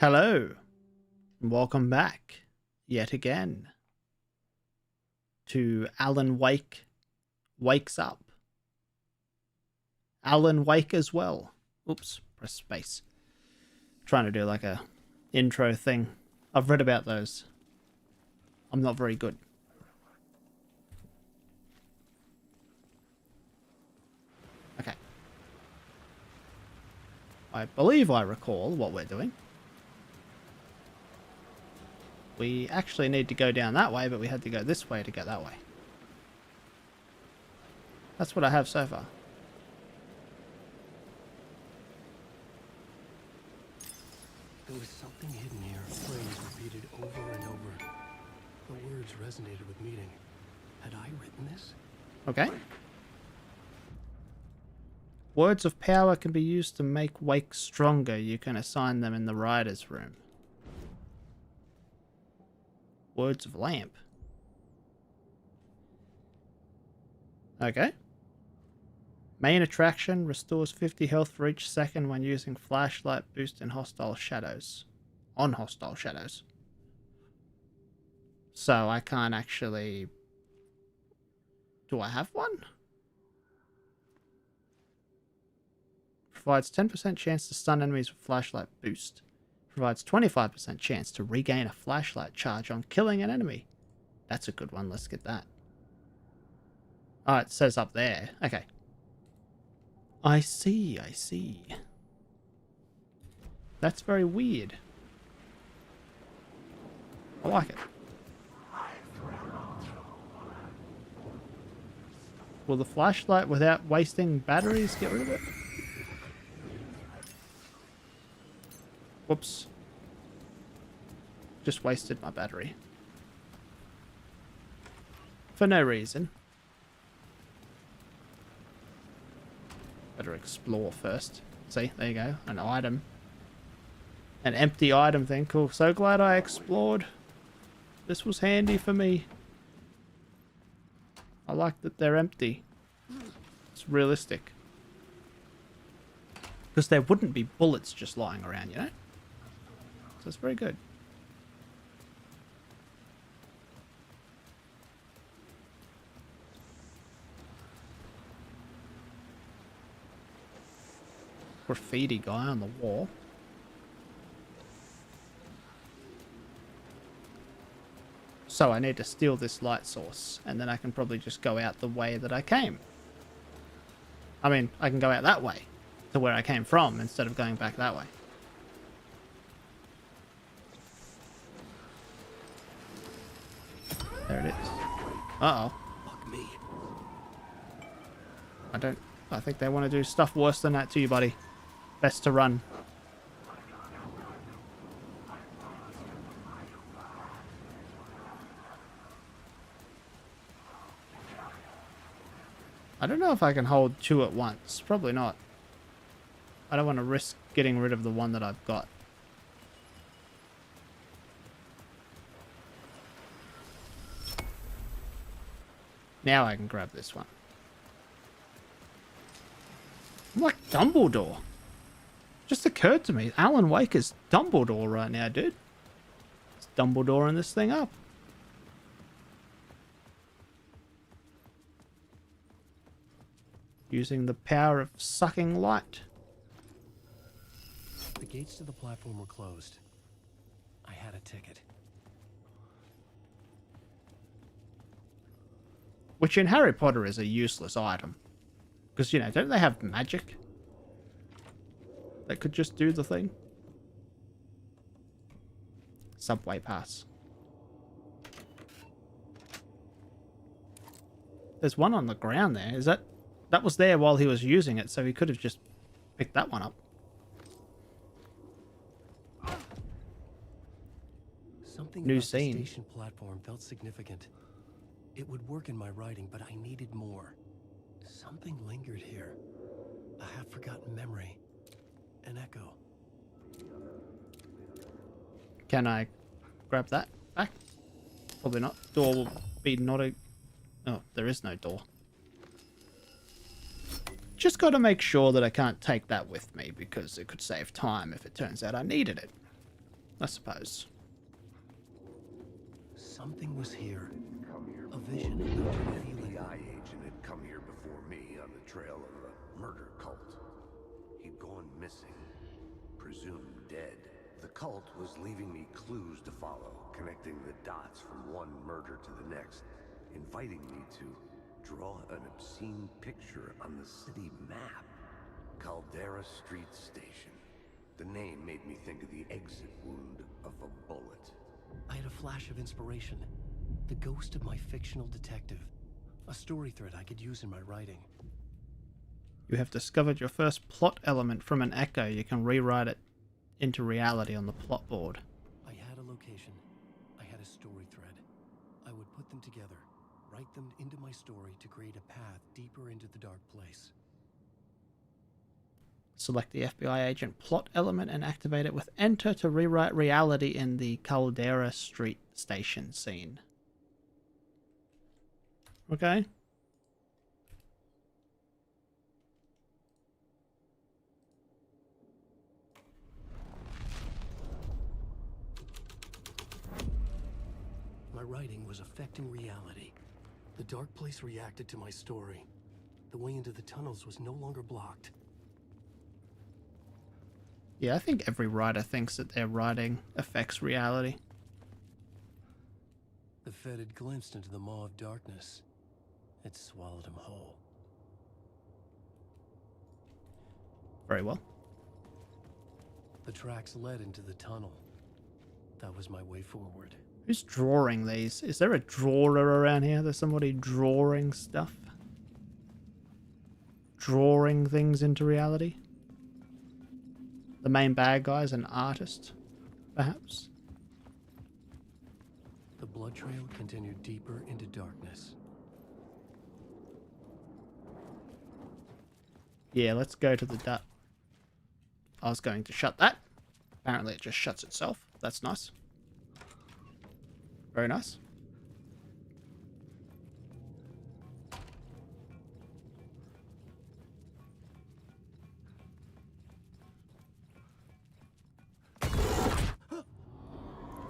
Hello, and welcome back yet again to Alan Wake Wakes Up. Alan Wake as well. Oops, press space. Trying to do like a intro thing. I've read about those. I'm not very good. Okay. I believe I recall what we're doing. We actually need to go down that way, but we had to go this way to get that way. That's what I have so far. There was something hidden here, a phrase repeated over and over. The words resonated with meaning. Had I written this? Okay. Words of power can be used to make Wake stronger. You can assign them in the writer's room. Words of lamp. Okay. Main attraction restores 50 health for each second when using flashlight boost in hostile shadows. On hostile shadows. So I can't actually... Do I have one? Provides 10% chance to stun enemies with flashlight boost. Provides 25% chance to regain a flashlight charge on killing an enemy. That's a good one. Let's get that. Oh, it says up there. Okay. I see, I see. That's very weird. I like it. Will the flashlight, without wasting batteries, get rid of it? Whoops. Just wasted my battery. For no reason. Better explore first. See, there you go. An item. An empty item thing. Cool. So glad I explored. This was handy for me. I like that they're empty. It's realistic. Because there wouldn't be bullets just lying around, you know? So it's very good. Graffiti guy on the wall. So I need to steal this light source, and then I can probably just go out the way that I came. I mean, I can go out that way, to where I came from, instead of going back that way. There it is. Uh-oh. Fuck me. I think they want to do stuff worse than that to you, buddy. Best to run. I don't know if I can hold two at once. Probably not. I don't want to risk getting rid of the one that I've got. Now I can grab this one. I'm like Dumbledore. Just occurred to me, Alan Wake is Dumbledore right now, dude. It's Dumbledoring this thing up. Using the power of sucking light. The gates to the platform were closed. I had a ticket. Which in Harry Potter is a useless item. Because, you know, don't they have magic that could just do the thing? Subway pass. There's one on the ground there. Is that... That was there while he was using it, so he could have just picked that one up. Something New about scene. the station platform felt significant. It would work in my writing, but I needed more. Something lingered here. A half-forgotten memory. An echo. Can I grab that back? Probably not. Door will be not a... Oh, there is no door. Just got to make sure that I can't take that with me, because it could save time if it turns out I needed it. I suppose. Something was here. Come here. A vision. An A feeling. FBI agent had come here before me on the trail of a murder cult. He'd gone missing, presumed dead. The cult was leaving me clues to follow, connecting the dots from one murder to the next, inviting me to draw an obscene picture on the city map. Caldera Street Station. The name made me think of the exit wound of a bullet. I had a flash of inspiration. The ghost of my fictional detective. A story thread I could use in my writing. You have discovered your first plot element from an echo. You can rewrite it into reality on the plot board. I had a location. I had a story thread. I would put them together, write them into my story to create a path deeper into the dark place. Select the FBI agent plot element and activate it with enter to rewrite reality in the Caldera Street Station scene. Okay. My writing was affecting reality. The dark place reacted to my story. The way into the tunnels was no longer blocked. Yeah, I think every writer thinks that their writing affects reality. The Fed had glimpsed into the maw of darkness. It swallowed him whole. Very well. The tracks led into the tunnel. That was my way forward. Who's drawing these? Is there a drawer around here? There's somebody drawing stuff? Drawing things into reality? The main bad guy is an artist, perhaps? The blood trail continued deeper into darkness. Yeah, let's go to the duck. I was going to shut that. Apparently it just shuts itself. That's nice. Very nice.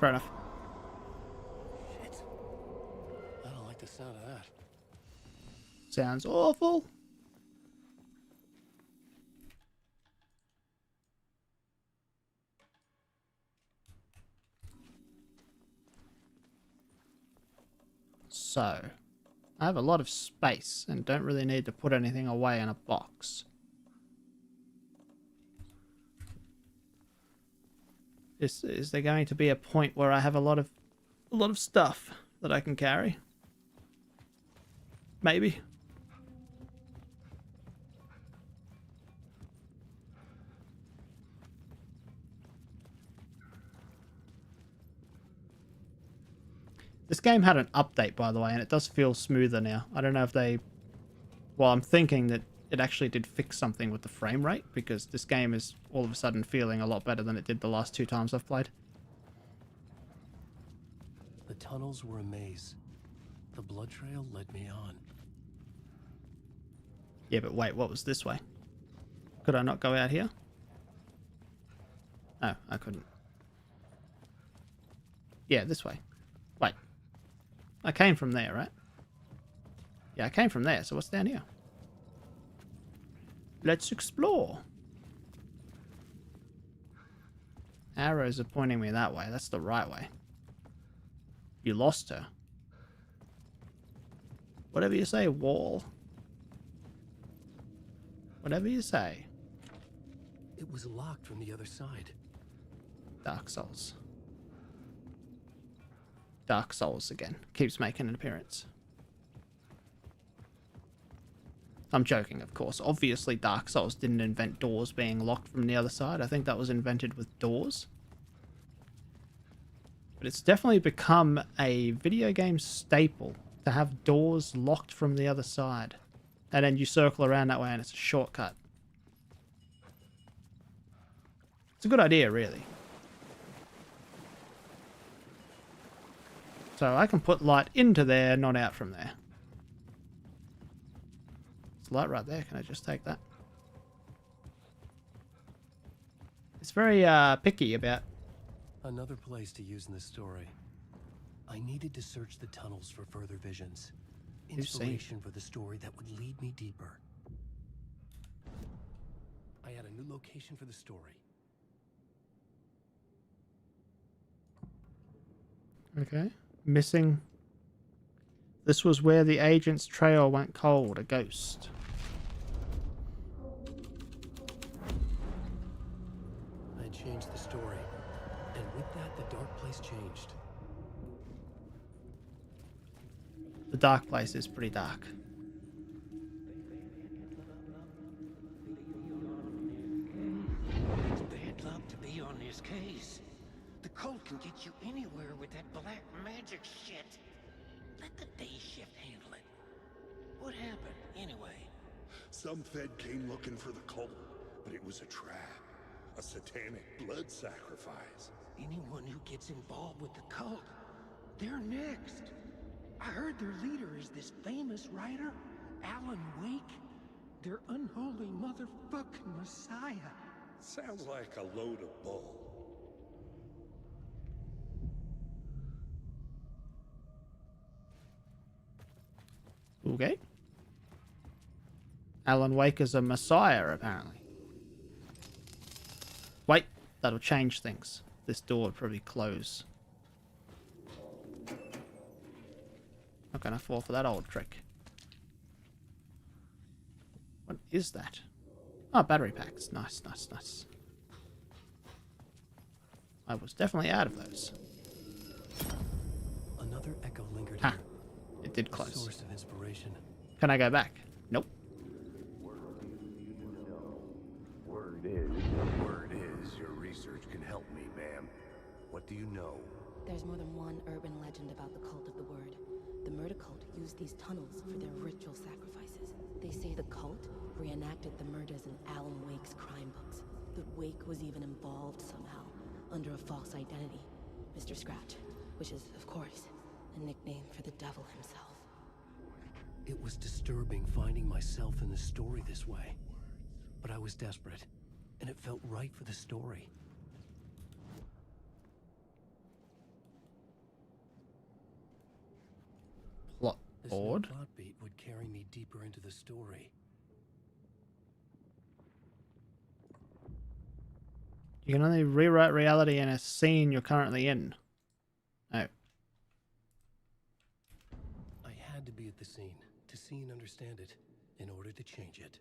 Fair enough. Shit. I don't like the sound of that. Sounds awful. So, I have a lot of space and don't really need to put anything away in a box. Is there going to be a point where I have a lot of stuff that I can carry? Maybe. This game had an update, by the way, and it does feel smoother now. I don't know if they... Well, I'm thinking that it actually did fix something with the frame rate, because this game is all of a sudden feeling a lot better than it did the last 2 times I've played. The tunnels were a maze. The blood trail led me on. Yeah, but wait, what was this way? Could I not go out here? No, I couldn't. Yeah, this way. Wait. I came from there, right? Yeah, I came from there, so what's down here? Let's explore. Arrows are pointing me that way. That's the right way. You lost her. Whatever you say, wall. Whatever you say. It was locked from the other side. Dark Souls. Dark Souls again. Keeps making an appearance. I'm joking, of course. Obviously, Dark Souls didn't invent doors being locked from the other side. I think that was invented with doors. But it's definitely become a video game staple to have doors locked from the other side. And then you circle around that way and it's a shortcut. It's a good idea, really. So I can put light into there, not out from there. There's light right there. Can I just take that? It's very picky about Another place to use in this story. I needed to search the tunnels for further visions. You've seen. Inspiration for the story that would lead me deeper. I had a new location for the story. Okay. Missing. This was where the agent's trail went cold. A ghost. I changed the story. And with that, the dark place changed. The dark place is pretty dark. It's bad luck to be on this case. The cult can get you anywhere with that black magic shit. Let the day shift handle it. What happened, anyway? Some Fed came looking for the cult, but it was a trap. A satanic blood sacrifice. Anyone who gets involved with the cult, they're next. I heard their leader is this famous writer, Alan Wake. Their unholy motherfucking messiah. Sounds like a load of bull. Okay. Alan Wake is a messiah, apparently. Wait, that'll change things. This door would probably close. Not gonna fall for that old trick. What is that? Oh, battery packs. Nice, nice, nice. I was definitely out of those. Another echo lingered Ha. here. It did A close. source of inspiration. Can I go back? Nope. Word is your research can help me, ma'am. What do you know? There's more than one urban legend about the Cult of the Word. The murder cult used these tunnels for their ritual sacrifices. They say the cult reenacted the murders in Alan Wake's crime books. That Wake was even involved somehow, under a false identity. Mr. Scratch, which is, of course, a nickname for the devil himself. It was disturbing finding myself in the story this way. But I was desperate, and it felt right for the story. Plot This new board. plot beat would carry me deeper into the story. You can only rewrite reality in a scene you're currently in. Oh. I had to be at the scene to see and understand it in order to change it.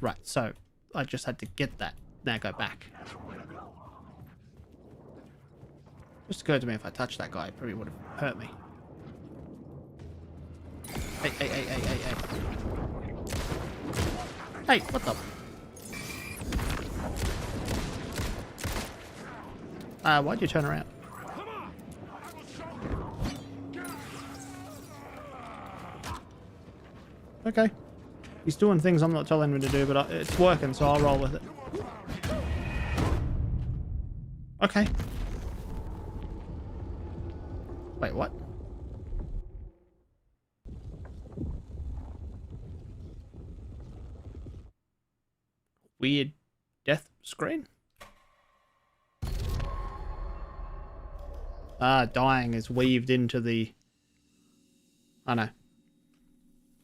Right, so I just had to get that. Now go back. Just occurred to me if I touched that guy, it probably would have hurt me. Hey, hey, hey, hey, hey, hey. Hey, what the? Why'd you turn around? Okay. He's doing things I'm not telling him to do, but it's working, so I'll roll with it. Okay. Wait, what? Weird death screen? Dying is weaved into the... I know.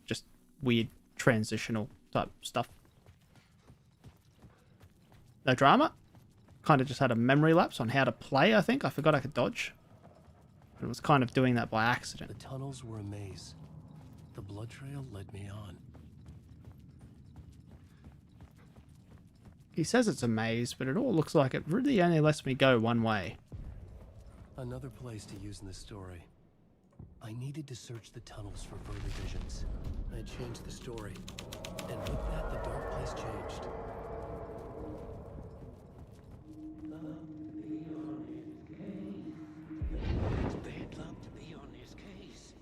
Just weird transitional type stuff. No drama. Kind of just had a memory lapse on how to play, I think. I forgot I could dodge. But it was kind of doing that by accident. The tunnels were a maze. The blood trail led me on. He says it's a maze, but it all looks like it really only lets me go one way. Another place to use in this story. I needed to search the tunnels for further visions. I changed the story. And with that, the dark place changed. It's bad luck to be on this case.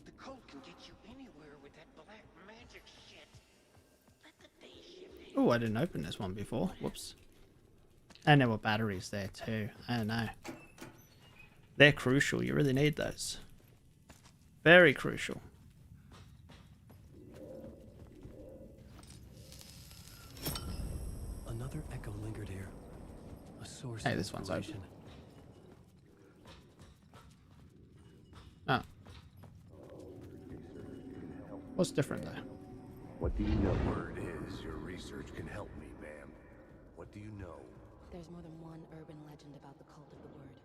The cult can get you anywhere with that black magic shit. Let the day shift handle it. Oh, I didn't open this one before. Whoops. And there were batteries there too. I don't know. They're crucial. You really need those. Very crucial. Another echo lingered here. A source Hey, of this one's open. information. Oh. What's different there? What do you know? Word is your research can help me, ma'am. What do you know? There's more than one urban legend about the cult of the word.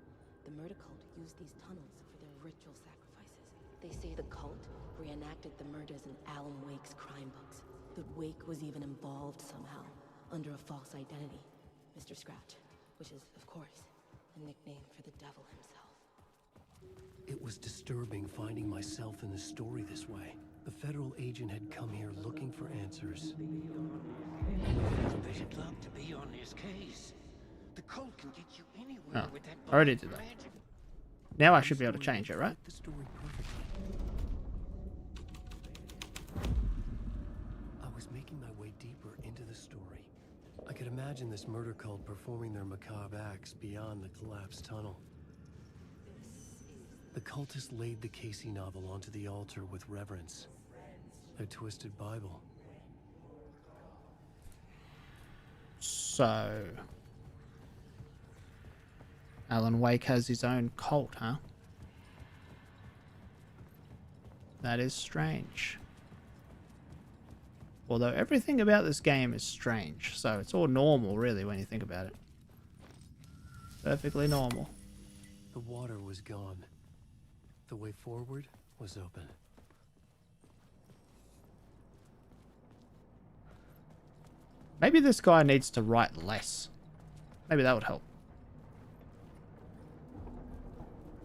The murder cult used these tunnels for their ritual sacrifices. They say the cult reenacted the murders in Alan Wake's crime books. The Wake was even involved somehow, under a false identity, Mr. Scratch, which is, of course, a nickname for the devil himself. It was disturbing finding myself in the story this way. The federal agent had come here looking for answers. They'd love to be on this case. The cult can get you anywhere Oh, with that I already body did that. magic. Now I should be able to change it, right? The story perfectly. I was making my way deeper into the story. I could imagine this murder cult performing their macabre acts beyond the collapsed tunnel. The cultists laid the Casey novel onto the altar with reverence. Their twisted Bible. So, Alan Wake has his own cult, huh? That is strange. Although everything about this game is strange, so it's all normal, really, when you think about it. Perfectly normal. The water was gone. The way forward was open. Maybe this guy needs to write less. Maybe that would help.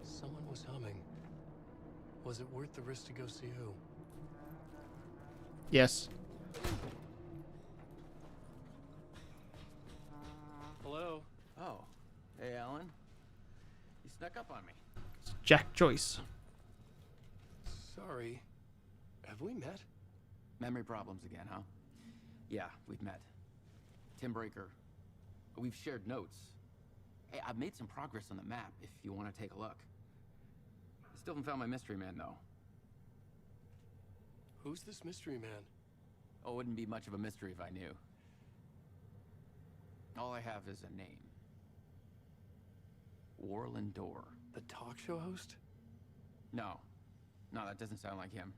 Someone was humming. Was it worth the risk to go see who? Yes. Hello? Oh. Hey, Alan. You snuck up on me. It's Jack Joyce. Sorry. Have we met? Memory problems again, huh? Yeah, we've met. Tim Breaker. We've shared notes. Hey, I've made some progress on the map if you want to take a look. I still haven't found my mystery man, though. Who's this mystery man? Oh, it wouldn't be much of a mystery if I knew. All I have is a name. Warland Dorr. The talk show host? No. No, that doesn't sound like him.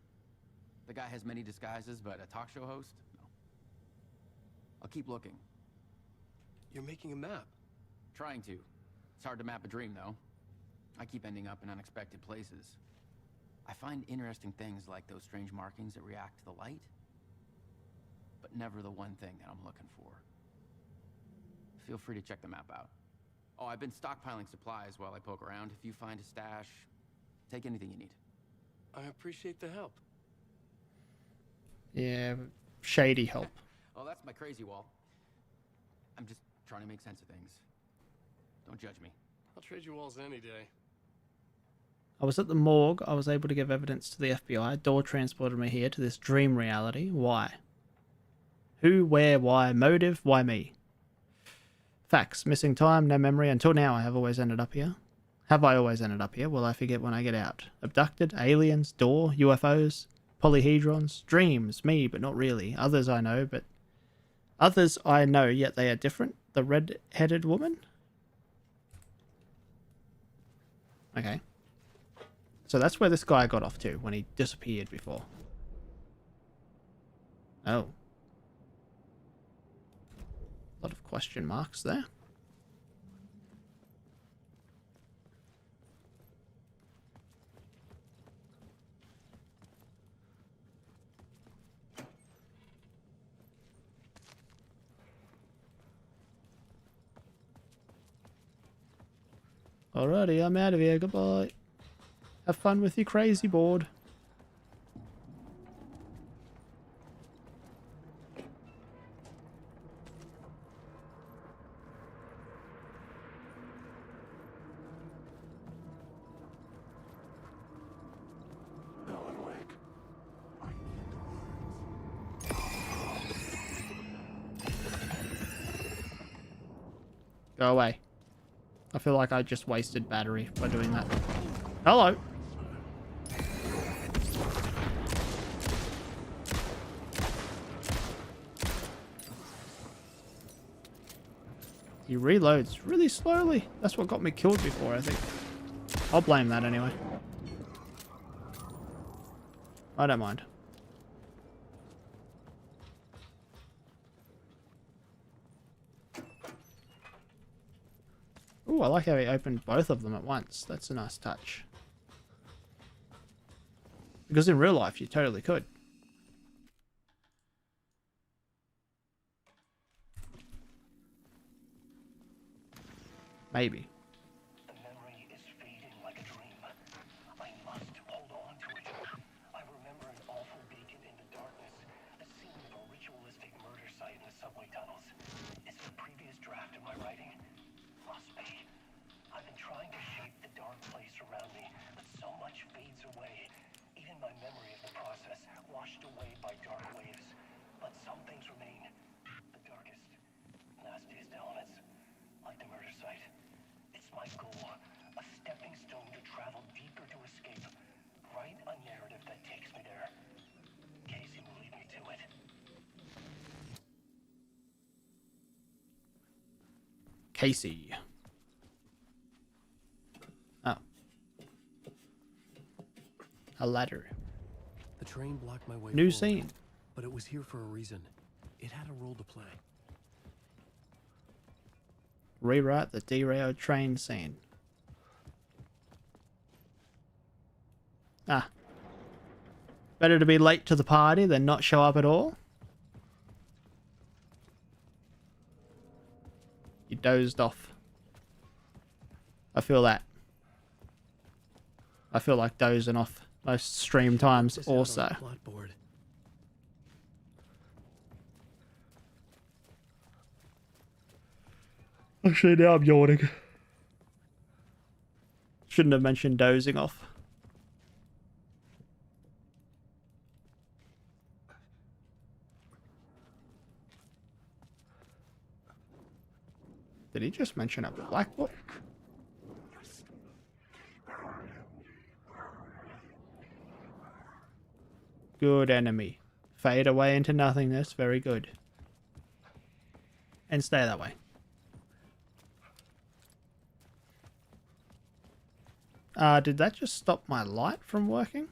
The guy has many disguises, but a talk show host? No. I'll keep looking. You're making a map. Trying to. It's hard to map a dream, though. I keep ending up in unexpected places. I find interesting things like those strange markings that react to the light, but never the one thing that I'm looking for. Feel free to check the map out. Oh, I've been stockpiling supplies while I poke around. If you find a stash, take anything you need. I appreciate the help. Yeah, shady help. Oh, that's my crazy wall. I'm just trying to make sense of things. Don't judge me. I'll trade you walls any day. I was at the morgue. I was able to give evidence to the FBI. Dorr transported me here to this dream reality. Why? Who, where, why, motive, why me? Facts. Missing time, no memory. Until now, I have always ended up here. Have I always ended up here? Will I forget when I get out? Abducted, aliens, Dorr, UFOs, polyhedrons, dreams, me, but not really. Others I know, but... Others I know, yet they are different. The red-headed woman? Okay. So that's where this guy got off to when he disappeared before. Oh. A lot of question marks there. Alrighty, I'm out of here. Goodbye. Have fun with your crazy board. Alan Wake. I need the words. Go away. I feel like I just wasted battery by doing that. Hello. He reloads really slowly. That's what got me killed before, I think. I'll blame that anyway. I don't mind. Ooh, I like how he opened both of them at once. That's a nice touch. Because in real life, you totally could. Maybe. The memory is fading like a dream. I must hold on to it. I remember an awful beacon in the darkness, the scene of a ritualistic murder site in the subway tunnels. Is it a previous draft of my writing? Must be. I've been trying to shape the dark place around me, but so much fades away. Even my memory of the process, washed away by dark waves. But some things remain. The darkest, nastiest elements, like the murder site. It's my goal, a stepping stone to travel deeper to escape. Write a narrative that takes me there. Casey will lead me to it. Casey. Oh. A ladder. The train blocked my way New forward, scene. but it was here for a reason. It had a role to play. Rewrite the derailed train scene. Ah. Better to be late to the party than not show up at all. You dozed off. I feel that. I feel like dozing off most stream times This out on also. the plot board. Actually, now I'm yawning. Shouldn't have mentioned dozing off. Did he just mention a black book? Good enemy. Fade away into nothingness. Very good. And stay that way. Did that just stop my light from working?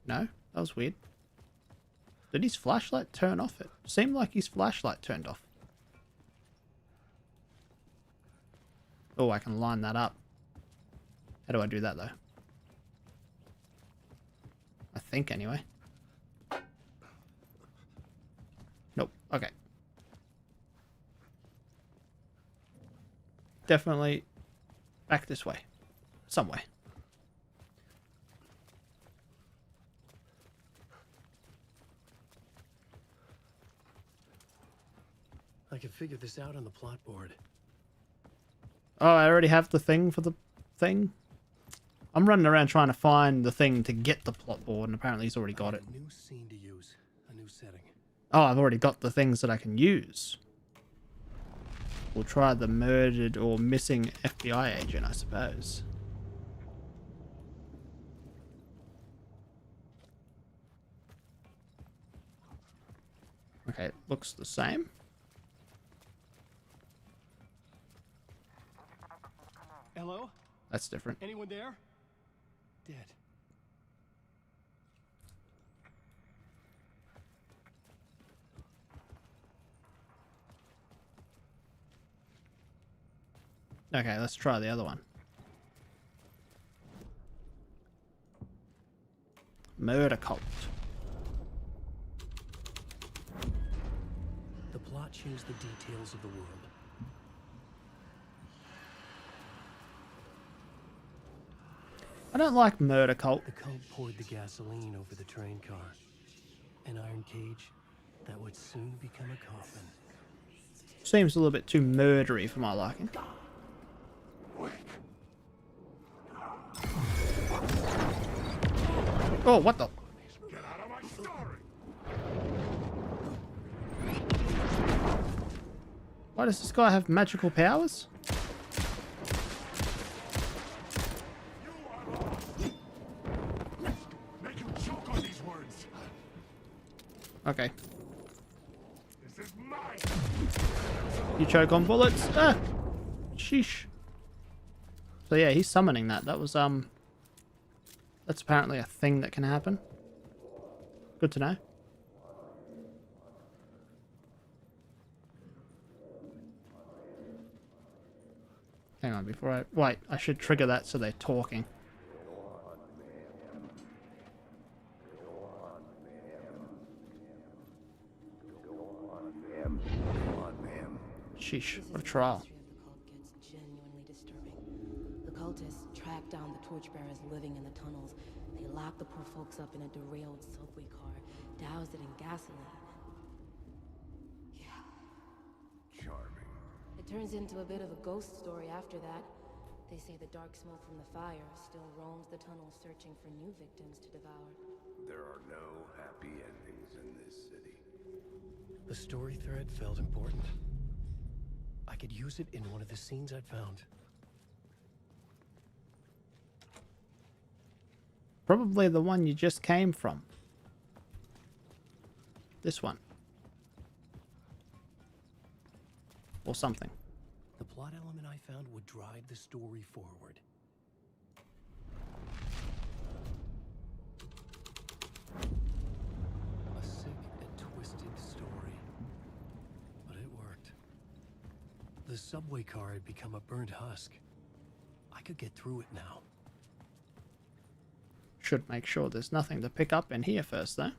No? That was weird. Did his flashlight turn off? It seemed like his flashlight turned off. Oh, I can line that up. How do I do that, though? I think, anyway. Nope. Okay. Definitely back this way. Some way. I can figure this out on the plot board. Oh, I already have the thing for the thing? I'm running around trying to find the thing to get the plot board, and apparently he's already got it. A new scene to use, a new setting. Oh, I've already got the things that I can use. We'll try the murdered or missing FBI agent, I suppose. Okay, it looks the same. Hello? That's different. Anyone there? Dead. Okay, let's try the other one. Murder cult. The plot shows the details of the world. I don't like murder cult. The cult poured the gasoline over the train car. An iron cage that would soon become a coffin. Seems a little bit too murdery for my liking. Oh, what the? Get out of my story! Why does this guy have magical powers? You are lost! Make him choke on these words! Okay. This is my You choke on bullets. Ah! Sheesh. So yeah, he's summoning that. That was, that's apparently a thing that can happen. Good to know. Hang on, before I... Wait, I should trigger that so they're talking. Sheesh, what a trial. The history of the cult gets genuinely disturbing. The cultists tracked down the torchbearers living in the tunnels. They locked the poor folks up in a derailed subway car, doused it in gasoline. Yeah. Charming. It turns into a bit of a ghost story after that. They say the dark smoke from the fire still roams the tunnels searching for new victims to devour. There are no happy endings in this city. The story thread felt important. I could use it in one of the scenes I'd found. Probably the one you just came from. This one. Or something. The plot element I found would drive the story forward. A sick and twisted story. But it worked. The subway car had become a burnt husk. I could get through it now. Should make sure there's nothing to pick up in here first, though.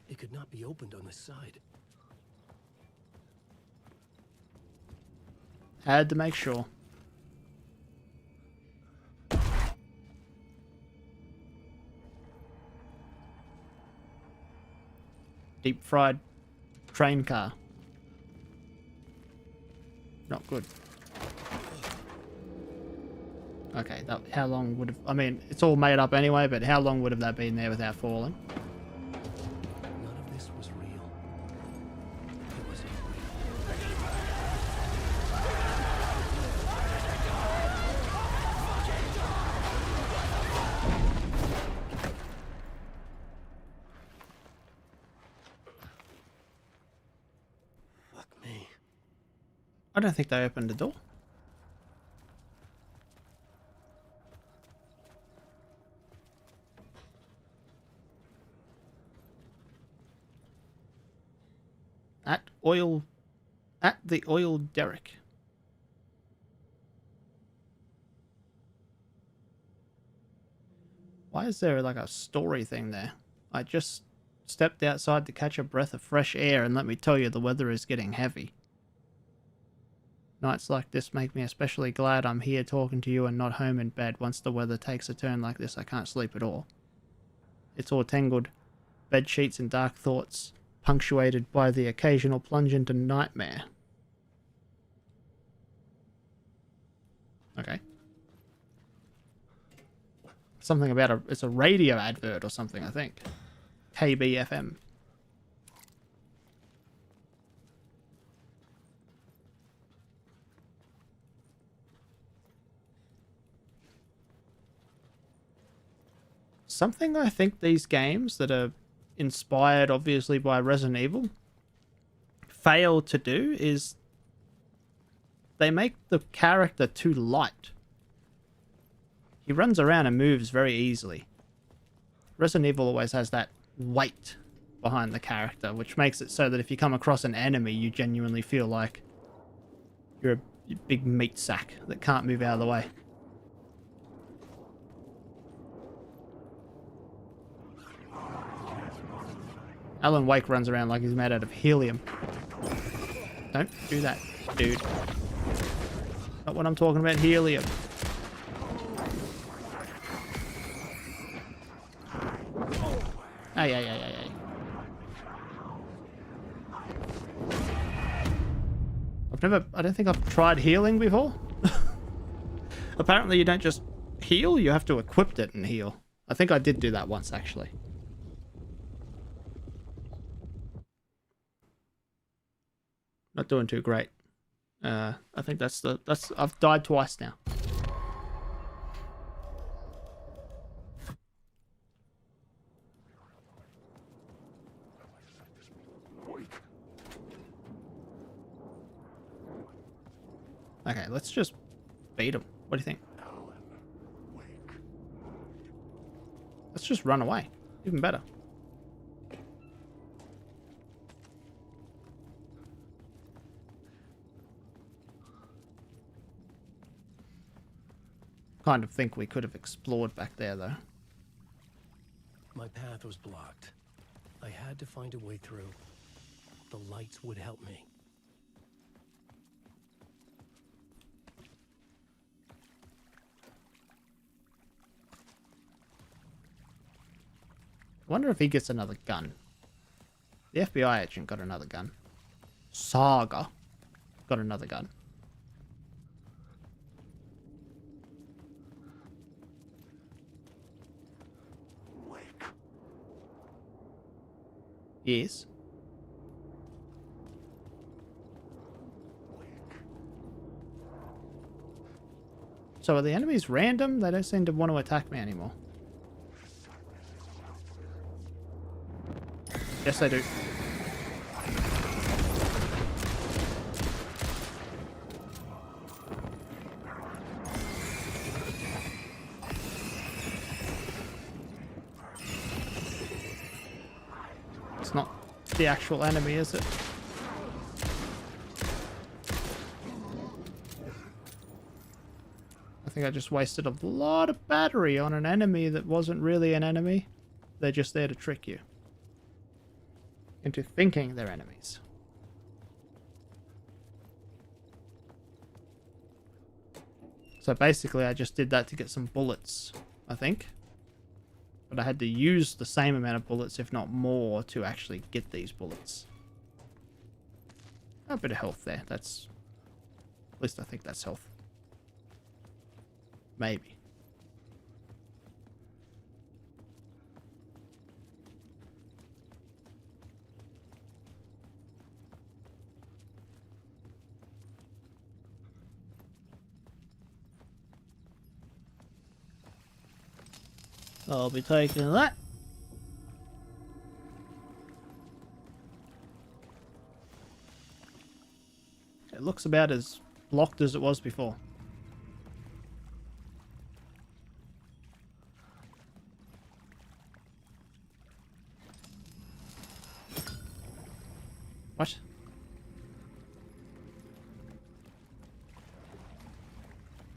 It could not be opened on the side. Had to make sure. Deep fried train car. Not good. Okay, that, how long would have... I mean, it's all made up anyway, but how long would have that been there without falling? None of this was real. It wasn't real. Fuck me. I don't think they opened the door. At the oil derrick. Why is there like a story thing there? I just stepped outside to catch a breath of fresh air, and let me tell you, the weather is getting heavy. Nights like this make me especially glad I'm here talking to you and not home in bed. Once the weather takes a turn like this, I can't sleep at all. It's all tangled bed sheets and dark thoughts, punctuated by the occasional plunge into nightmare. Okay. Something about it's a radio advert or something, I think. KBFM. Something I think these games that are inspired obviously by Resident Evil fail to do is they make the character too light. He runs around and moves very easily. Resident Evil always has that weight behind the character, which makes it so that if you come across an enemy, you genuinely feel like you're a big meat sack that can't move out of the way. Alan Wake runs around like he's made out of helium. Don't do that, dude. Not when I'm talking about helium. Hey, hey, hey, hey, hey. I don't think I've tried healing before. Apparently you don't just heal, you have to equip it and heal. I think I did do that once, actually. Not doing too great. I think I've died twice now. Okay, let's just beat him. What do you think? Alan Wake. Let's just run away. Even better. Kind of think we could have explored back there, though. My path was blocked. I had to find a way through. The lights would help me. I wonder if he gets another gun. The FBI agent got another gun. Saga got another gun. Wake. Yes. So are the enemies random? They don't seem to want to attack me anymore. Yes, they do. It's not the actual enemy, is it? I think I just wasted a lot of battery on an enemy that wasn't really an enemy. They're just there to trick you into thinking they're enemies. So basically I just did that to get some bullets, I think. But I had to use the same amount of bullets, if not more, to actually get these bullets. A bit of health there. That's... At least I think that's health. Maybe. I'll be taking that. It looks about as blocked as it was before. What?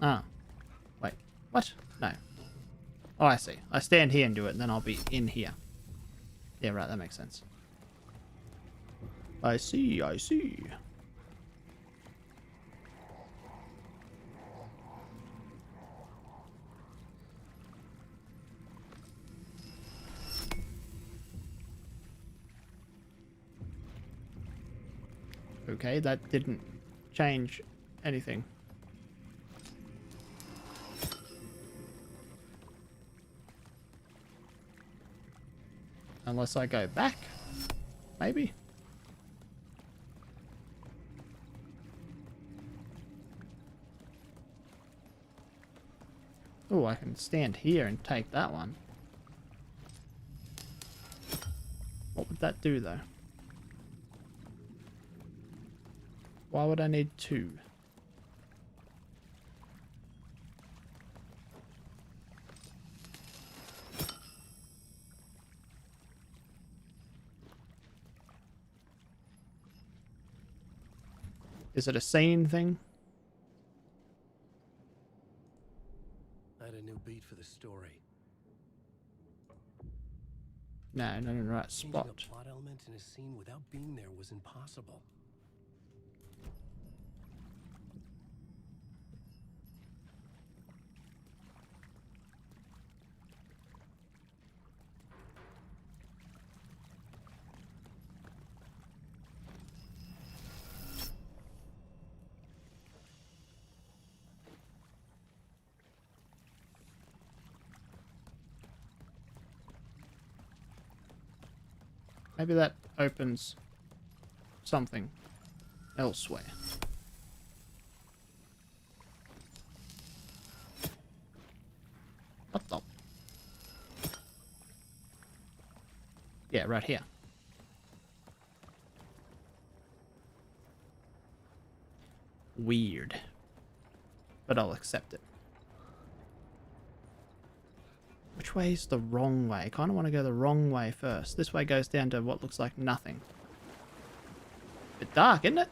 Ah. Wait. What? No. Oh, I see. I stand here and do it, and then I'll be in here. Yeah, right, that makes sense. I see, I see. Okay, that didn't change anything. Unless I go back, maybe. Oh, I can stand here and take that one. What would that do, though? Why would I need two? Is it a scene thing? I had a new beat for the story. No, not in the right Changing spot. a plot element in a scene without being there was impossible. Maybe that opens something elsewhere. What the? Yeah, right here. Weird. but I'll accept it. Which way is the wrong way? I kind of want to go the wrong way first. This way goes down to what looks like nothing. Bit dark, isn't it?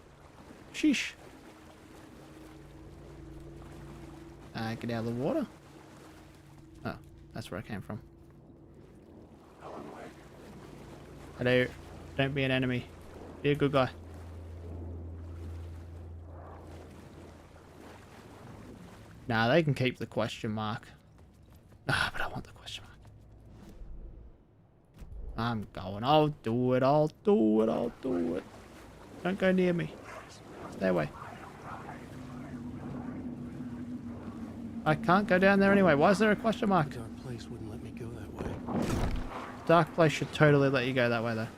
Sheesh. Get out of the water. Oh, that's where I came from. Hello. Don't be an enemy. Be a good guy. Nah, they can keep the question mark. Ah, but I want the question mark. I'm going. I'll do it. I'll do it. I'll do it. Don't go near me. Stay away. I can't go down there anyway. Why is there a question mark? The dark place wouldn't let me go that way. Dark place should totally let you go that way though.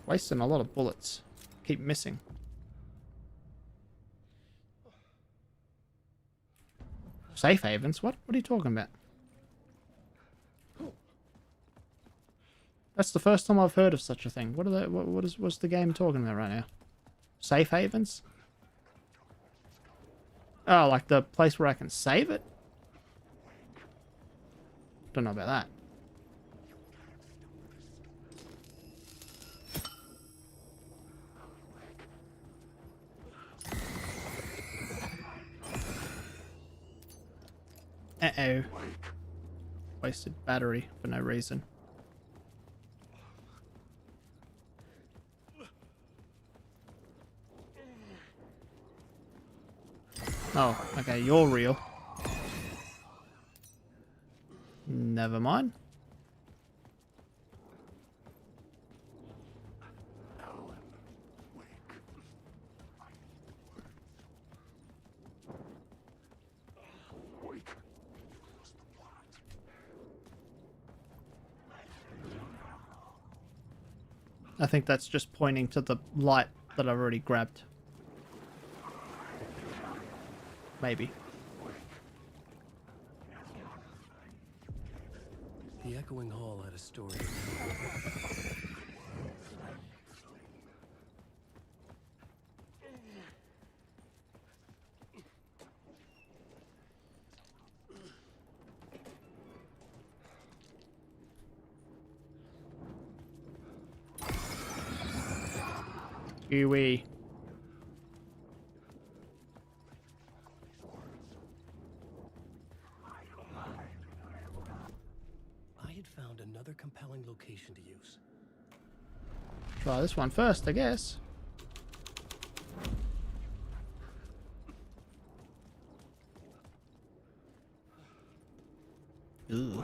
Wasting a lot of bullets. Keep missing. Safe havens? What? What are you talking about? That's the first time I've heard of such a thing. What are they? What's the game talking about right now? Safe havens? Oh, like the place where I can save it? Don't know about that. Uh-oh. Wasted battery for no reason. Oh, okay, you're real. Never mind. I think that's just pointing to the light that I've already grabbed. Maybe. The echoing hall had a story. Gooey. I had found another compelling location to use. Try this one first, I guess. Ooh.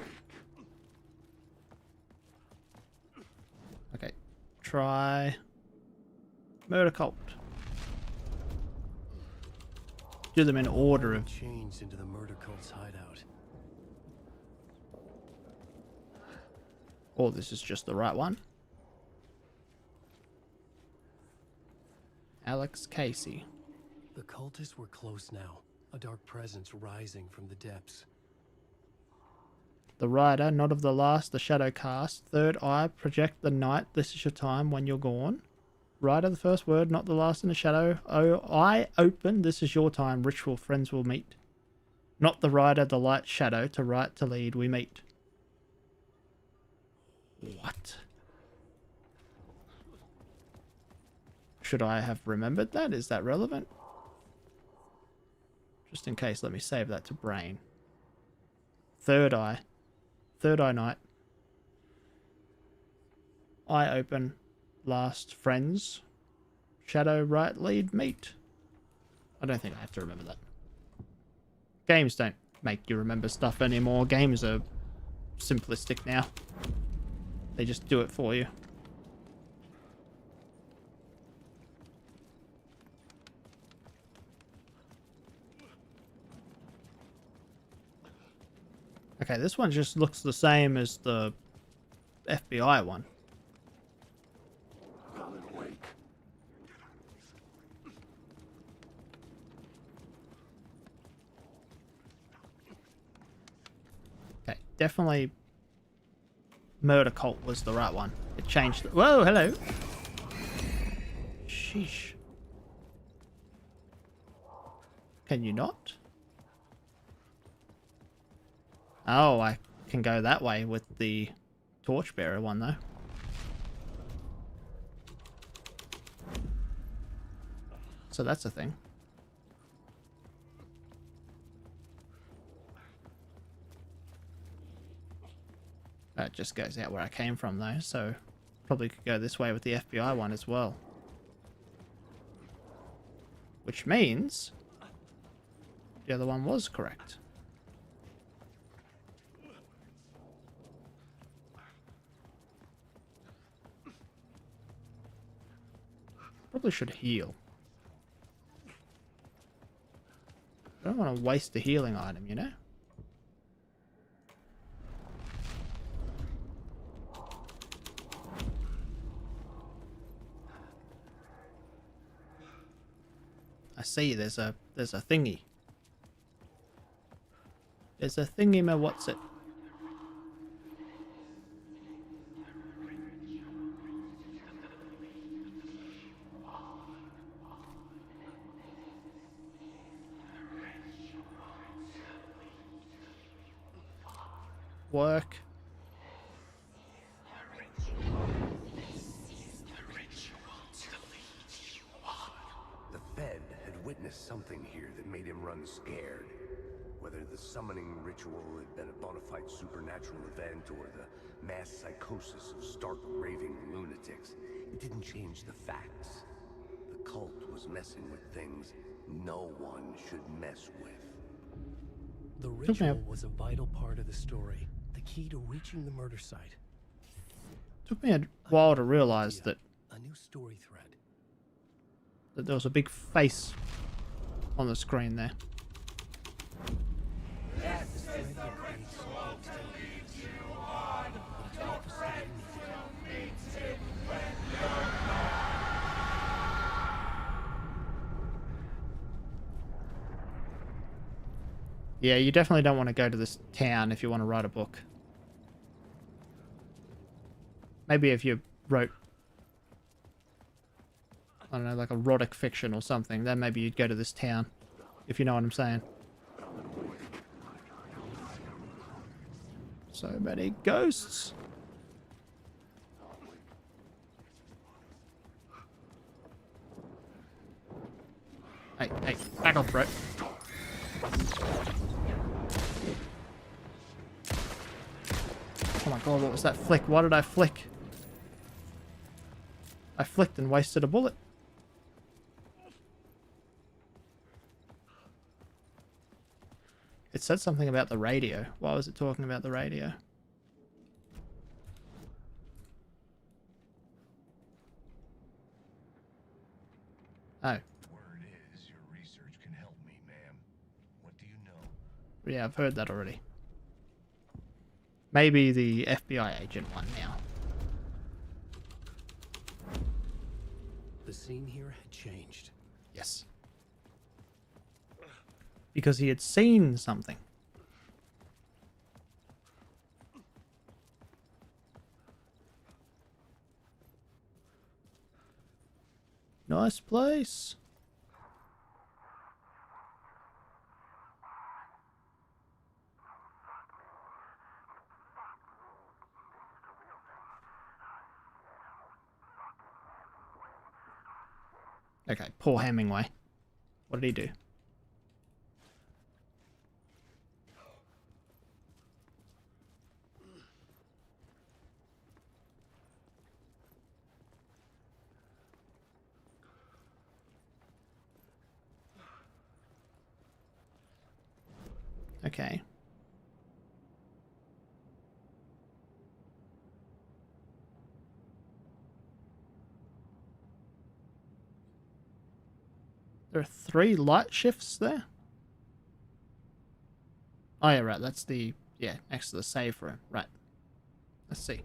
Okay. Try murder cult. Do them in order of. Changed into the murder cult's hideout. Oh, this is just the right one. Alex Casey. The cultists were close now. A dark presence rising from the depths. The rider, not of the last, the shadow cast. Third eye, project the night. This is your time when you're gone. Rider, the first word, not the last in the shadow. Oh, eye open. This is your time. Ritual friends will meet. Not the rider, the light shadow. To right, to lead, we meet. What? Should I have remembered that? Is that relevant? Just in case, let me save that to brain. Third eye. Third eye night. Eye open. Last friends. Shadow right lead meet. I don't think I have to remember that. Games don't make you remember stuff anymore. Games are simplistic now. They just do it for you. Okay, this one just looks the same as the FBI one. definitely murder cult was the right one. It changed. Whoa, hello. Sheesh. Can you not? Oh, I can go that way with the torchbearer one though. So that's a thing. That just goes out where I came from though, so probably could go this way with the FBI one as well. Which means the other one was correct. Probably should heal. I don't want to waste a healing item, you know? I see there's a thingy. There's a thingy, what's it? Work. The Fed had witnessed something here that made him run scared. Whether the summoning ritual had been a bona fide supernatural event or the mass psychosis of stark raving lunatics, it didn't change the facts. The cult was messing with things no one should mess with. The ritual was a vital part of the story, the key to reaching the murder site. Took me a while to realize that A new story thread. there was a big face on the screen there. This thread indicates something still but it's what the story needed. Yeah, you definitely don't want to go to this town if you want to write a book. Maybe if you wrote, I don't know, like erotic fiction or something, then maybe you'd go to this town, if you know what I'm saying. So many ghosts. Hey, back off, bro. Oh my god, what was that flick? Why did I flick? I flicked and wasted a bullet. It said something about the radio. Why was it talking about the radio? Oh. Word is your research can help me, ma'am. What do you know? Yeah, I've heard that already. Maybe the FBI agent one now. The scene here had changed. Yes. Because he had seen something. Nice place. Okay, poor Hemingway. What did he do? Okay. There are 3 light shifts there? Oh yeah, right, that's the, yeah, next to the save room. Right. Let's see.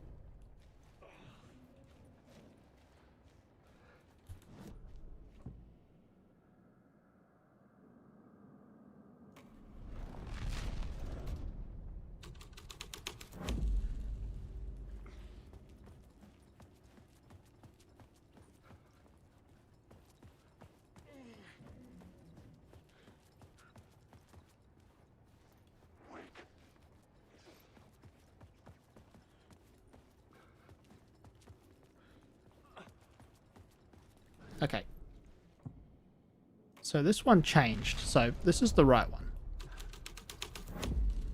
Okay. So this one changed. So this is the right one.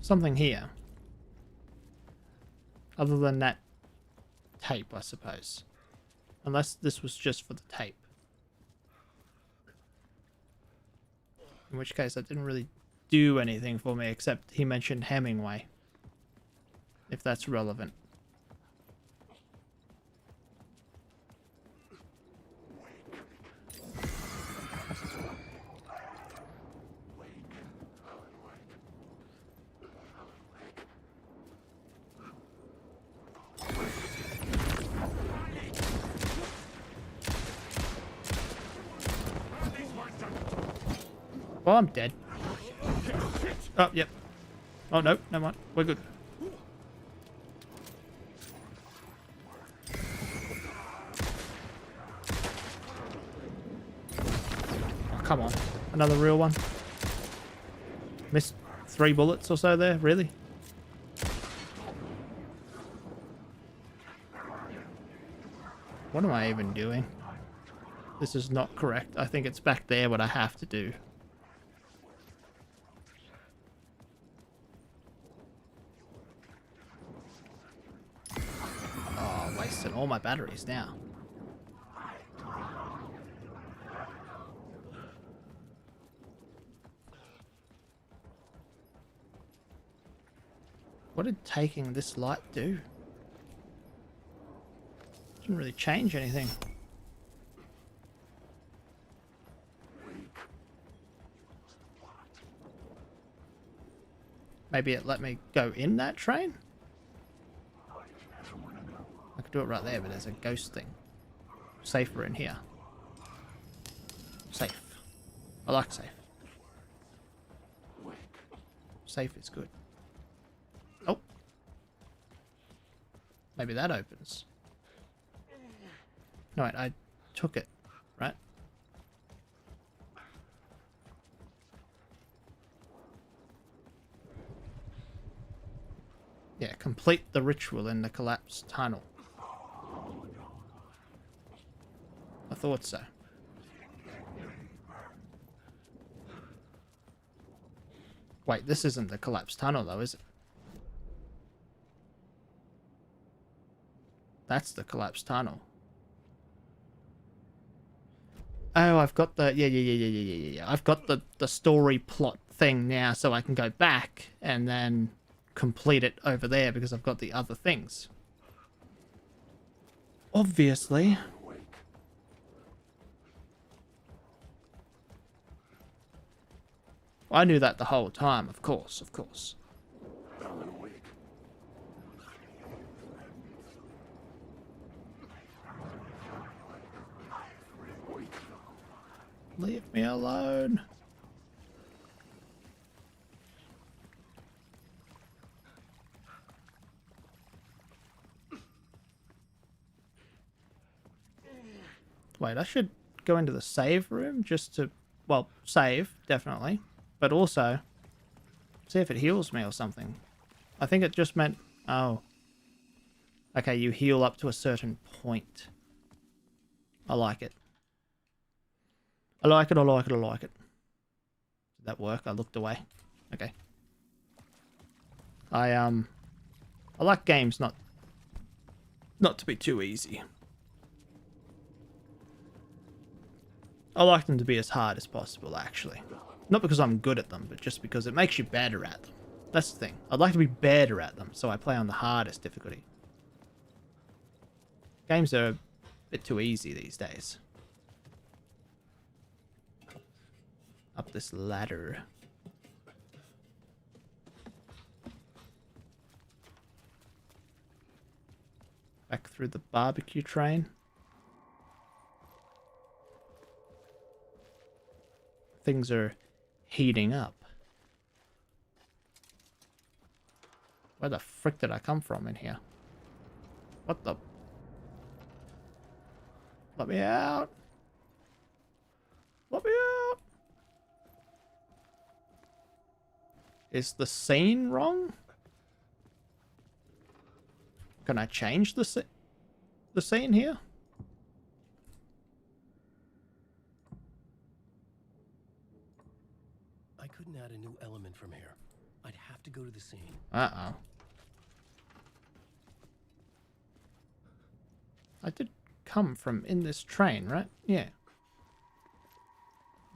Something here. Other than that tape, I suppose. Unless this was just for the tape. In which case, that didn't really do anything for me, except he mentioned Hemingway. If that's relevant. Well, I'm dead. Oh, yep. Oh, no, never mind. We're good. Oh, come on. Another real one. Missed 3 bullets or so there, really? What am I even doing? This is not correct. I think it's back there what I have to do. Oh, wasting all my batteries now. What did taking this light do? Didn't really change anything. Maybe it let me go in that train? I could do it right there, but there's a ghost thing. Safer in here. Safe. I like safe. Safe is good. Oh. Maybe that opens. No, wait, I took it, right? Yeah, complete the ritual in the collapsed tunnel. I thought so. Wait, this isn't the collapsed tunnel though, is it? That's the collapsed tunnel. Oh, I've got the... Yeah. I've got the story plot thing now, so I can go back and then complete it over there because I've got the other things. Obviously. I knew that the whole time, of course, of course. Leave me alone. Wait, I should go into the save room just to, well, save, definitely. But also, see if it heals me or something. I think it just meant, oh. Okay, you heal up to a certain point. I like it. I like it. Did that work? I looked away. Okay. I like games not to be too easy. I like them to be as hard as possible, actually. Not because I'm good at them, but just because it makes you better at them. That's the thing. I'd like to be better at them, so I play on the hardest difficulty. Games are a bit too easy these days. Up this ladder. Back through the barbecue train. Things are heating up. Where the frick did I come from in here? What the... Let me out! Let me out! Is the scene wrong? Can I change the scene here? add a new element from here. I'd have to go to the scene. Uh-oh. I did come from in this train, right? Yeah.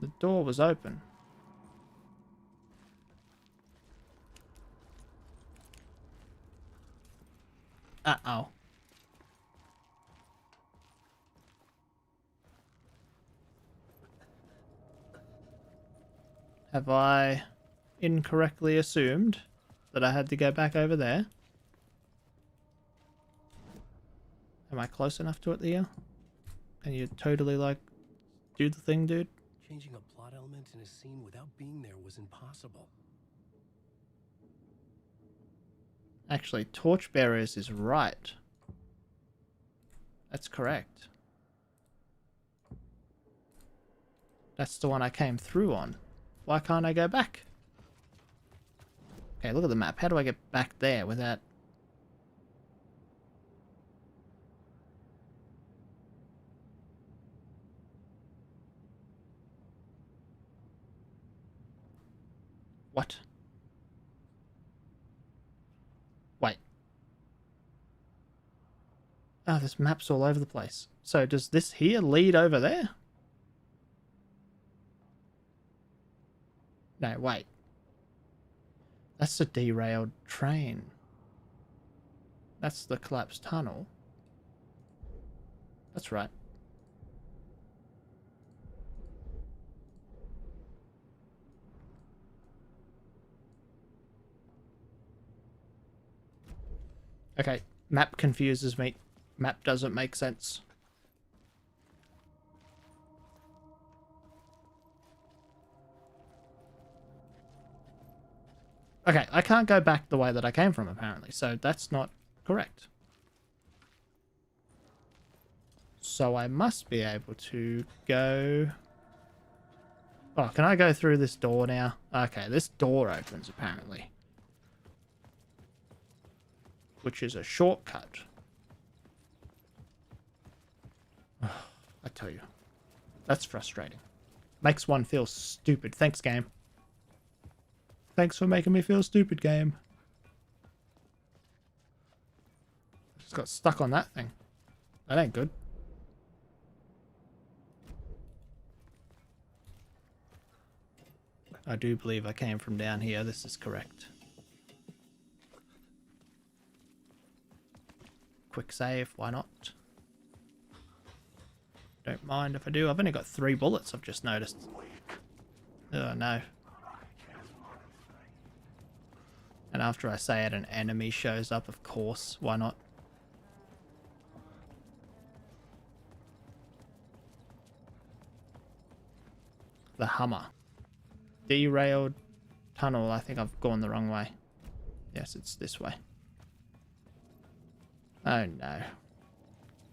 The door was open. Uh-oh. Have I incorrectly assumed that I had to go back over there? Am I close enough to it here? Can you totally, like, do the thing, dude? Changing a plot element in a scene without being there was impossible. Actually, Torchbearers is right. That's correct. That's the one I came through on. Why can't I go back? Okay, look at the map. How do I get back there without... What? Wait. Oh, this map's all over the place. So does this here lead over there? No, wait. That's the derailed train. That's the collapsed tunnel. That's right. Okay, map confuses me. Map doesn't make sense. Okay, I can't go back the way that I came from, apparently, so that's not correct. So I must be able to go... Oh, can I go through this door now? Okay, this door opens, apparently. Which is a shortcut. I tell you. That's frustrating. Makes one feel stupid. Thanks, game. Thanks for making me feel stupid, game. Just got stuck on that thing. That ain't good. I do believe I came from down here. This is correct. Quick save, why not? Don't mind if I do. I've only got 3 bullets, I've just noticed. Oh no. And after I say it, an enemy shows up, of course. Why not? The Hummer. Derailed tunnel. I think I've gone the wrong way. Yes, it's this way. Oh no.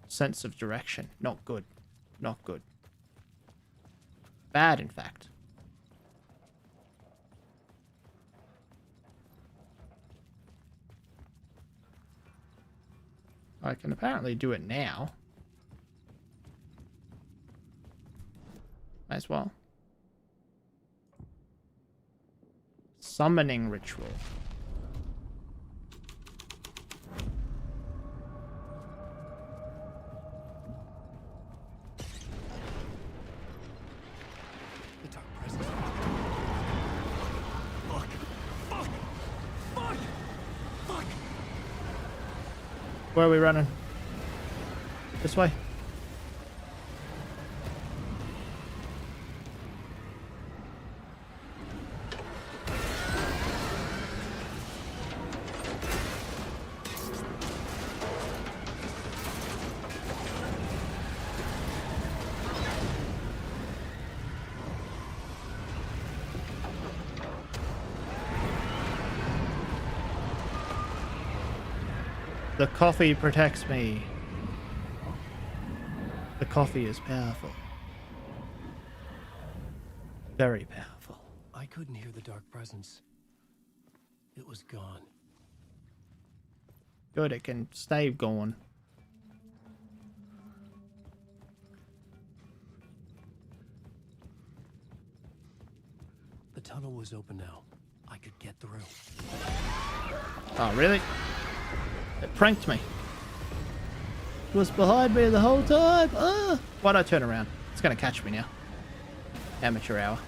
Sense of direction. Not good. Not good. Bad, in fact. I can apparently do it now. Might as well. Summoning ritual. The dark presence. Fuck! Fuck! Fuck! Fuck! Where are we running? This way? The coffee protects me. The coffee is powerful. Very powerful. I couldn't hear the dark presence. It was gone. Good, it can stay gone. The tunnel was open now. I could get through. Oh, really? It pranked me. It was behind me the whole time. Ah! Why'd I turn around? It's gonna catch me now. Amateur hour.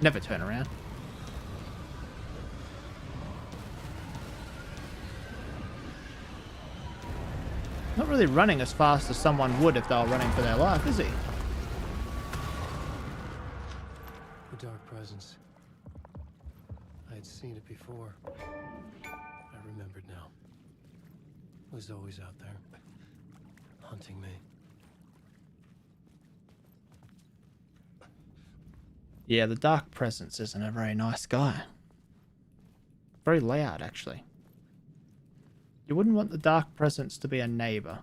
Never turn around. Not really running as fast as someone would if they were running for their life, is he? The dark presence. I had seen it before. I remembered now. It was always out there, hunting me. Yeah, the dark presence isn't a very nice guy. Very loud, actually. You wouldn't want the dark presence to be a neighbor.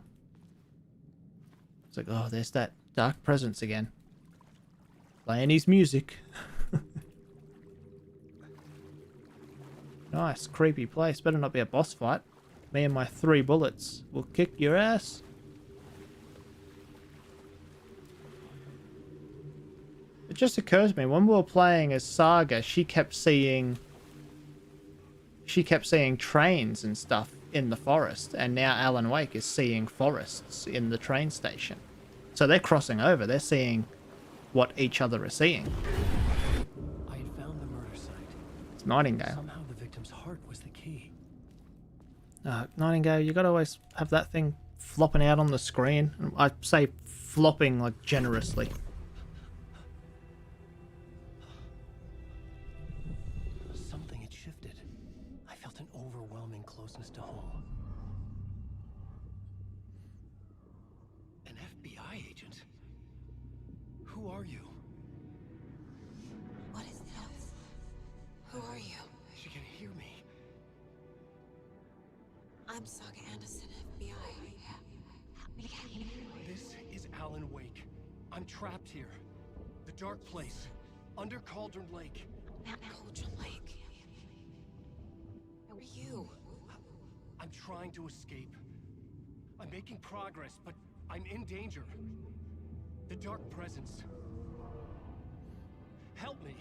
It's like, oh, there's that dark presence again. Playing his music. Nice, creepy place. Better not be a boss fight. Me and my 3 bullets will kick your ass. It just occurs to me, when we were playing as Saga, she kept seeing trains and stuff in the forest, and now Alan Wake is seeing forests in the train station. So they're crossing over. They're seeing what each other are seeing. I had found the murder site. It's Nightingale. Somehow the victim's heart was the key. Nightingale, you gotta always have that thing flopping out on the screen. I say flopping like generously. Something had shifted. I felt an overwhelming closeness to home. An FBI agent? Who are you? What is this? Who are you? She can hear me. I'm Saga Anderson, FBI. This is Alan Wake. I'm trapped here. The dark place. Under Cauldron Lake. Cauldron Lake. Who are you? I'm trying to escape. I'm making progress, but I'm in danger. The dark presence. Help me.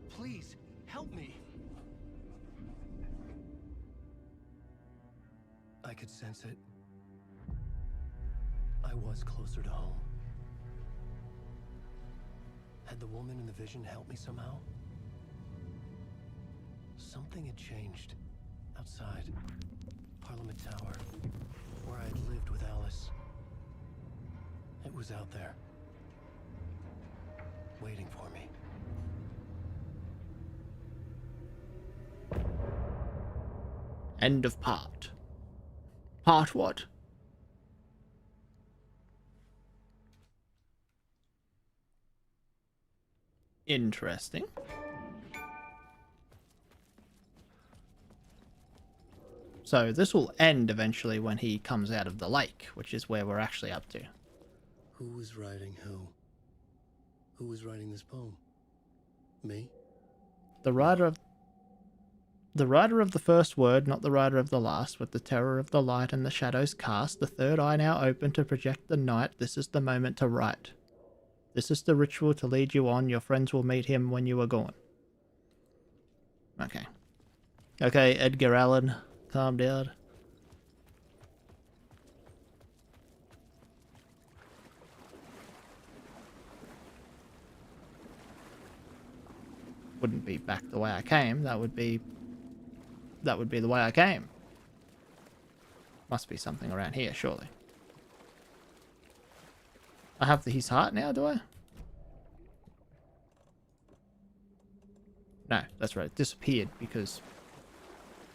Please, help me. I could sense it. I was closer to home. Had the woman in the vision helped me somehow? Something had changed. Outside. Parliament Tower. Where I had lived with Alice. It was out there. Waiting for me. End of part. Part what? Interesting. So this will end eventually when he comes out of the lake, which is where we're actually up to. Who was writing who? Who was writing this poem? Me? The writer of the first word, not the writer of the last, with the terror of the light and the shadows cast, the third eye now open to project the night, this is the moment to write. This is the ritual to lead you on, your friends will meet him when you are gone. Okay. Okay, Edgar Allan, calm down. Wouldn't be back the way I came, that would be the way I came. Must be something around here, surely. I have his heart now, do I? No, that's right. It disappeared because...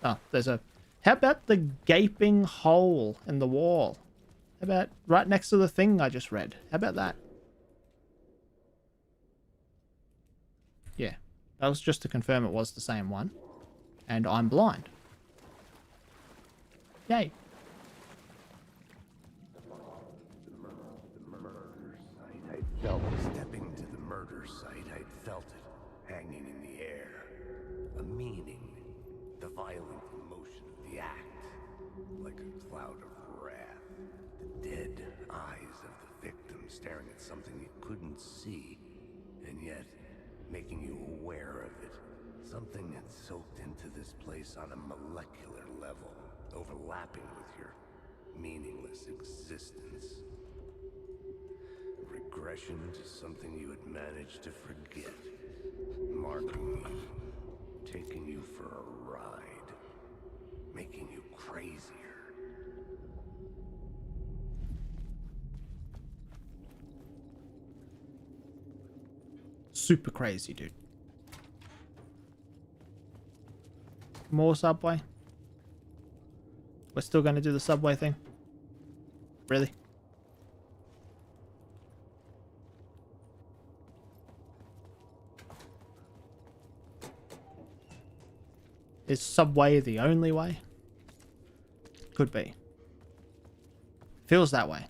Oh, there's a... How about the gaping hole in the wall? How about right next to the thing I just read? How about that? Yeah. That was just to confirm it was the same one. And I'm blind. Yay. I felt stepping to the murder site. I felt it hanging in the air. A meaning, the violent emotion of the act, like a cloud of wrath. The dead eyes of the victim staring at something it couldn't see, and yet making you aware of it. Something had soaked into this place on a molecular level, overlapping with your meaningless existence. Regression to something you had managed to forget. Marking you, taking you for a ride, making you crazier. Super crazy, dude. More subway? We're still going to do the subway thing? Really? Is subway the only way? Could be. Feels that way.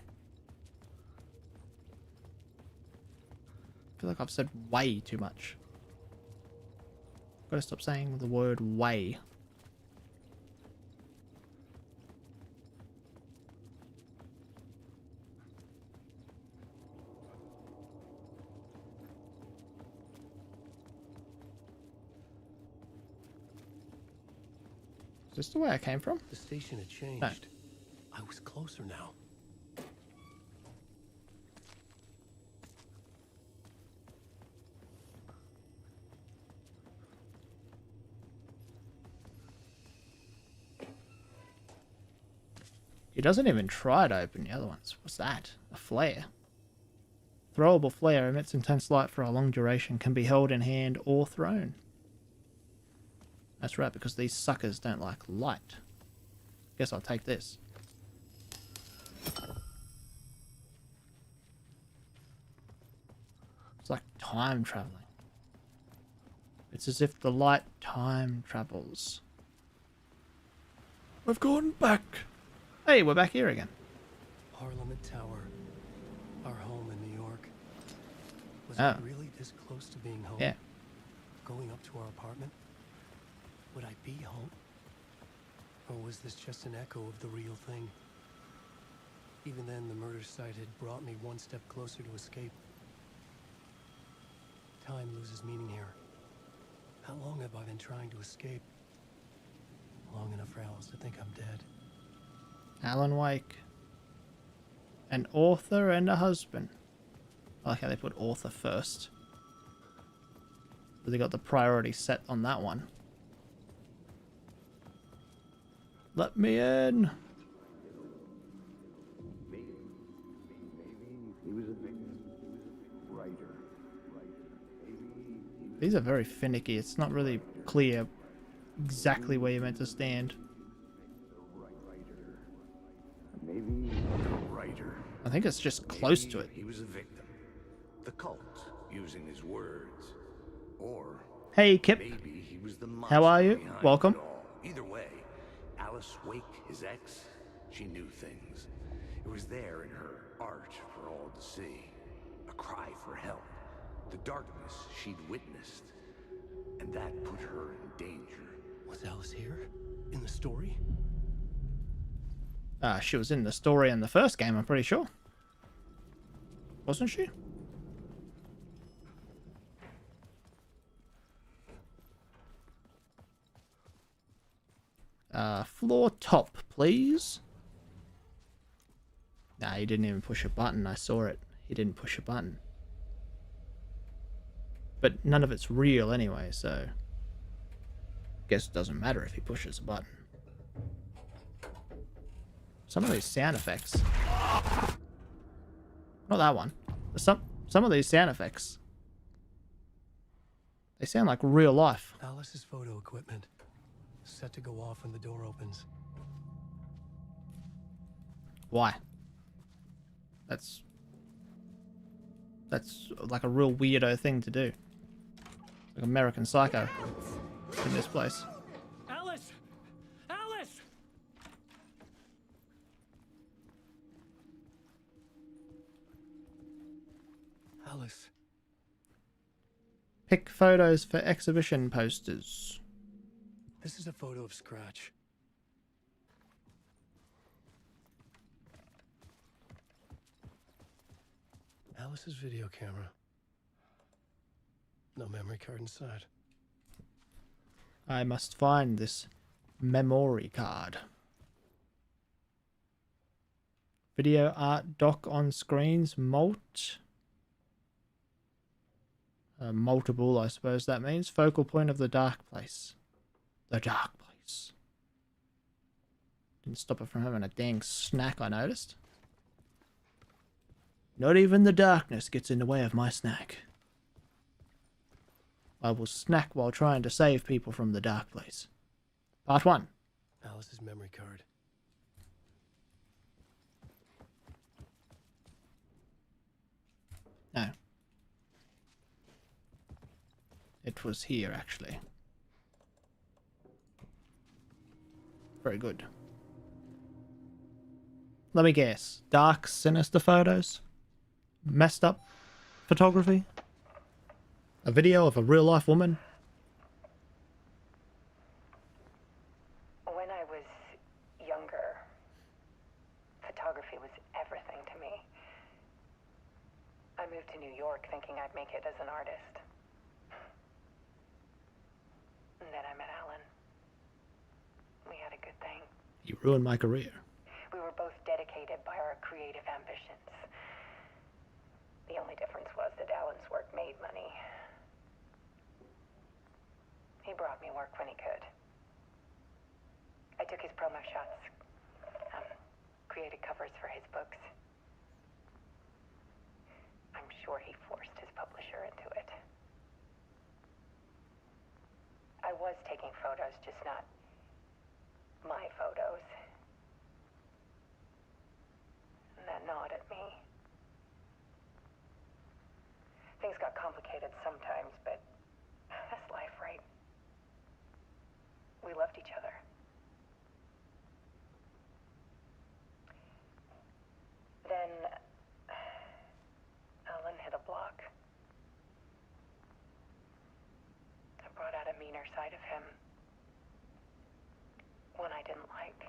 I feel like I've said way too much. Gotta stop saying the word way. Is this the way I came from? The station had changed. No. I was closer now. He doesn't even try to open the other ones. What's that? A flare. Throwable flare emits intense light for a long duration, can be held in hand or thrown. That's right, because these suckers don't like light. Guess I'll take this. It's like time traveling. It's as if the light time travels. We've gone back. Hey, we're back here again. Parliament Tower. Our home in New York. Was Oh. I really this close to being home? Yeah. Going up to our apartment? Would I be home? Or was this just an echo of the real thing? Even then, the murder site had brought me one step closer to escape. Time loses meaning here. How long have I been trying to escape? Long enough for Alice to think I'm dead. Alan Wake. An author and a husband. I like how they put author first. But they got the priority set on that one. Let me in. Maybe he was a victim. Writer. These are very finicky. It's not really clear exactly where you're meant to stand. Maybe a writer. I think it's just close to it. He was a victim. The cult, using his words. Or Hey, Kip. maybe he was the How are you? monster behind Welcome. it all. Either way, Alice Wake, his ex, she knew things. It was there in her art for all to see. A cry for help. The darkness she'd witnessed. And that put her in danger. Was Alice here? In the story? She was in the story in the first game, I'm pretty sure. Wasn't she? Floor top, please. Nah, he didn't even push a button. I saw it. He didn't push a button. But none of it's real anyway, so... guess it doesn't matter if he pushes a button. Some of these sound effects... not that one. Some of these sound effects... they sound like real life. Alice's photo equipment. Set to go off when the door opens. Why? That's like a real weirdo thing to do. Like American Psycho in this place. Alice! Alice! Alice. Pick photos for exhibition posters. This is a photo of Scratch. Alice's video camera. No memory card inside. I must find this memory card. Video art dock on screens. Multiple, I suppose that means. Focal point of the dark place. The dark place. Didn't stop it from having a dang snack, I noticed. Not even the darkness gets in the way of my snack. I will snack while trying to save people from the dark place. Part 1. Alice's memory card. No. It was here, actually. Very good. Let me guess. Dark, sinister photos? Messed up photography? A video of a real-life woman? When I was younger, photography was everything to me. I moved to New York thinking I'd make it as an artist. And then I met Alan. We had a good thing. You ruined my career. We were both dedicated by our creative ambitions. The only difference was that Alan's work made money. He brought me work when he could. I took his promo shots, created covers for his books. I'm sure he forced his publisher into it. I was taking photos, just not my photos. And that gnawed at me. Things got complicated sometimes, but that's life, right? We loved each other. Then Alan hit a block. I brought out a meaner side of him. One I didn't like.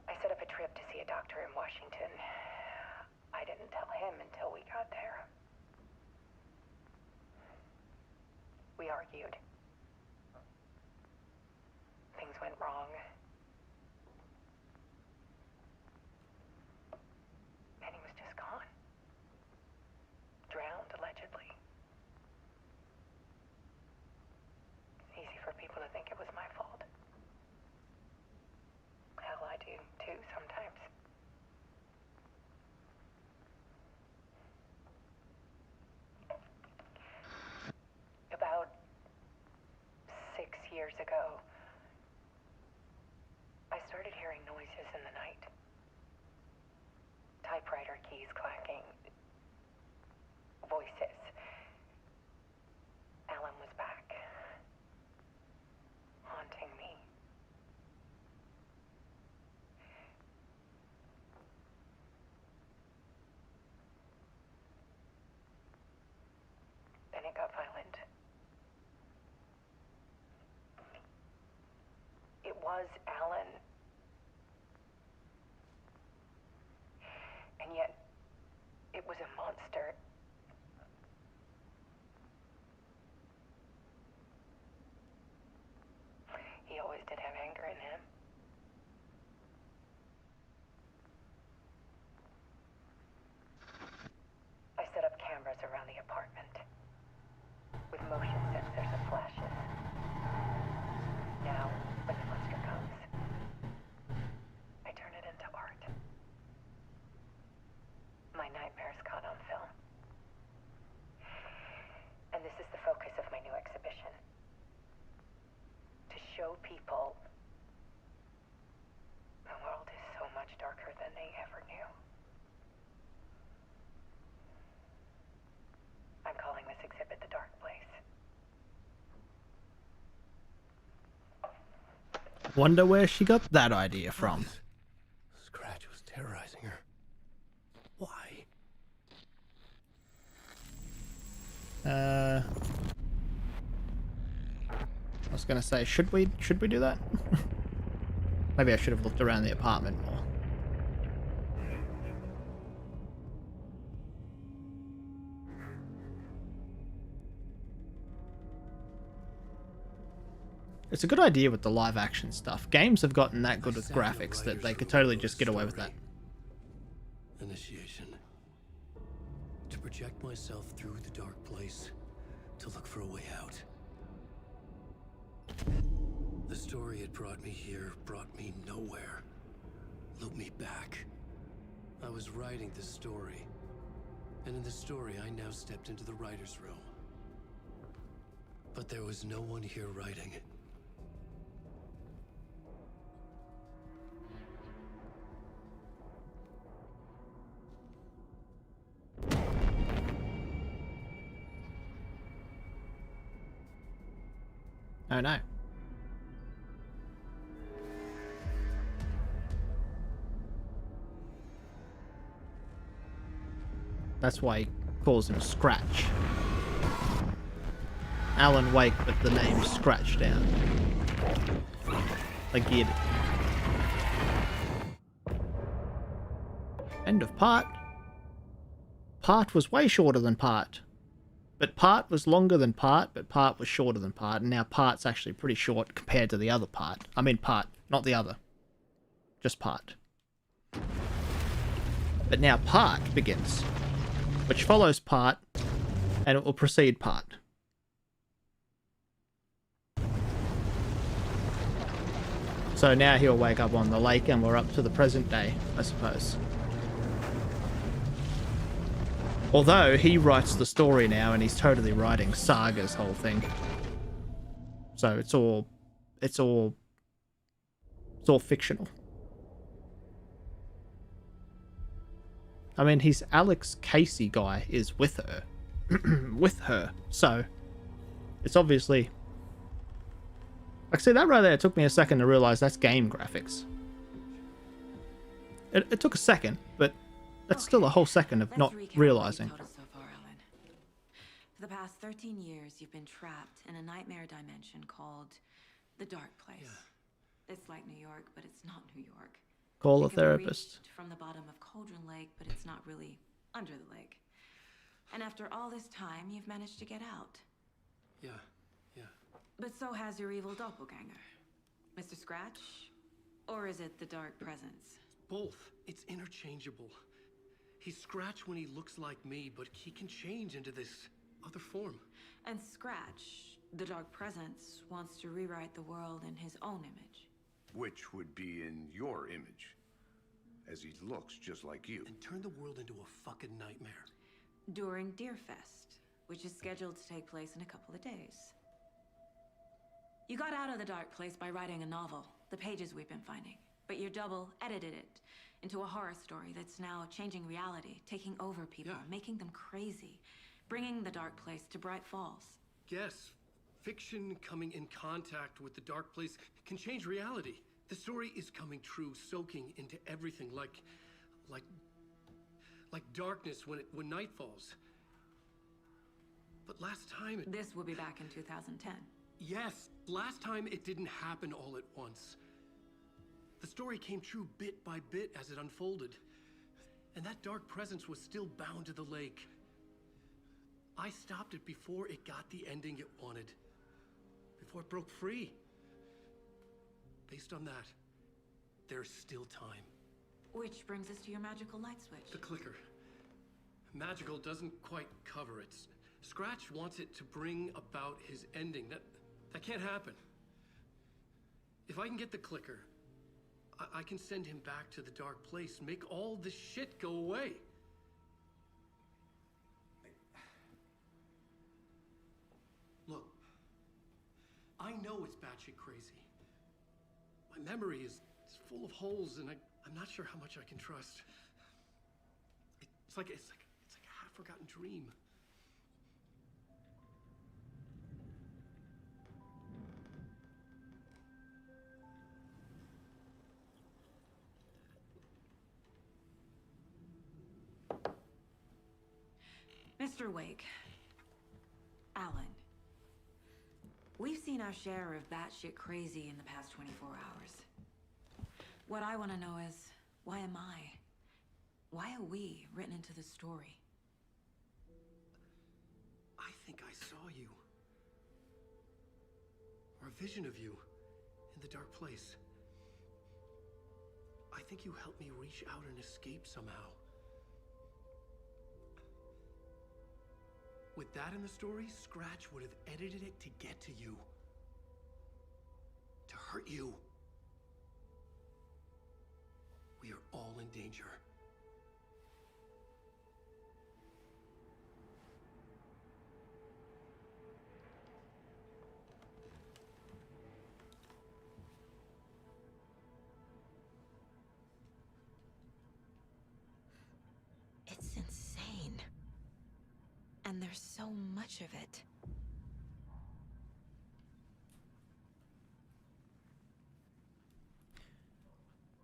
I set up a trip to see a doctor in Washington. I didn't tell him until we got there. We argued. Things went wrong. And he was just gone. Drowned, allegedly. It's easy for people to think it was my fault. Hell, I do, too, sometimes. About 6 years ago, I started hearing noises in the night. Typewriter keys clacking. Voices. Alan was back. Haunting me. Then it got violent. It was Alan. And yet, it was a monster. He always did have anger in him. I set up cameras around the apartment with motion sensors and flashes. Now, when the monster comes, I turn it into art. My nightmares caught on film. And this is the focus of my new exhibition. To show people the world is so much darker than they ever knew. I'm calling this exhibit The Dark Place. Wonder where she got that idea from. Scratch was terrorizing her. Why? I was gonna say, should we do that? Maybe I should have looked around the apartment more. It's a good idea with the live action stuff. Games have gotten that good with sat in the graphics that they writer's could room totally and wrote just a get away with that. story. Initiation. To project myself through the dark place, to look for a way out. The story had brought me here, brought me nowhere. Looped me back. I was writing the story. And in the story, I now stepped into the writer's room. But there was no one here writing it. Oh no. That's why he calls him Scratch. Alan Wake, but the name's scratched out. I get it. End of part. Part was way shorter than part. But part was longer than part, but part was shorter than part, and now part's actually pretty short compared to the other part. I mean part, not the other. Just part. But now part begins, which follows part, and it will precede part. So now he'll wake up on the lake, and we're up to the present day, I suppose. Although he writes the story now, and he's totally writing Saga's whole thing. So it's all fictional. I mean, his Alex Casey guy is with her, with her. So it's obviously. Like, see, that right there, it took me a second to realize that's game graphics. It took a second, but that's still a whole second of not realizing. So far, Alan. For the past 13 years, you've been trapped in a nightmare dimension called the Dark Place. Yeah. It's like New York, but it's not New York. Call a It can be therapist. reached from the bottom of Cauldron Lake, but it's not really under the lake. And after all this time, you've managed to get out. Yeah. But so has your evil doppelganger. Mr. Scratch? Or is it the Dark Presence? Both. It's interchangeable. He's Scratch when he looks like me, but he can change into this other form. And Scratch, the Dark Presence, wants to rewrite the world in his own image. Which would be in your image, as he looks just like you. And turn the world into a fucking nightmare. During Deerfest, which is scheduled to take place in a couple of days. You got out of the Dark Place by writing a novel, the pages we've been finding. But your double edited it into a horror story that's now changing reality, taking over people, making them crazy, bringing the Dark Place to Bright Falls. Yes, fiction coming in contact with the Dark Place can change reality. The story is coming true, soaking into everything like darkness when night falls. But last time This will be back in 2010. Yes, last time it didn't happen all at once. The story came true bit by bit as it unfolded. And that dark presence was still bound to the lake. I stopped it before it got the ending it wanted. Before it broke free. Based on that, there's still time. Which brings us to your magical light switch. The clicker. Magical doesn't quite cover it. Scratch wants it to bring about his ending. That can't happen. If I can get the clicker, I can send him back to the Dark Place, make all this shit go away. Look, I know it's batshit crazy. My memory is full of holes, and I'm not sure how much I can trust. It's like a half-forgotten dream. Mr. Wake. Alan. We've seen our share of batshit crazy in the past 24 hours. What I want to know is, why am I? Why are we written into the story? I think I saw you. Or a vision of you in the dark place. I think you helped me reach out and escape somehow. With that in the story, Scratch would have edited it to get to you. To hurt you. We are all in danger. It's insane. And there's so much of it.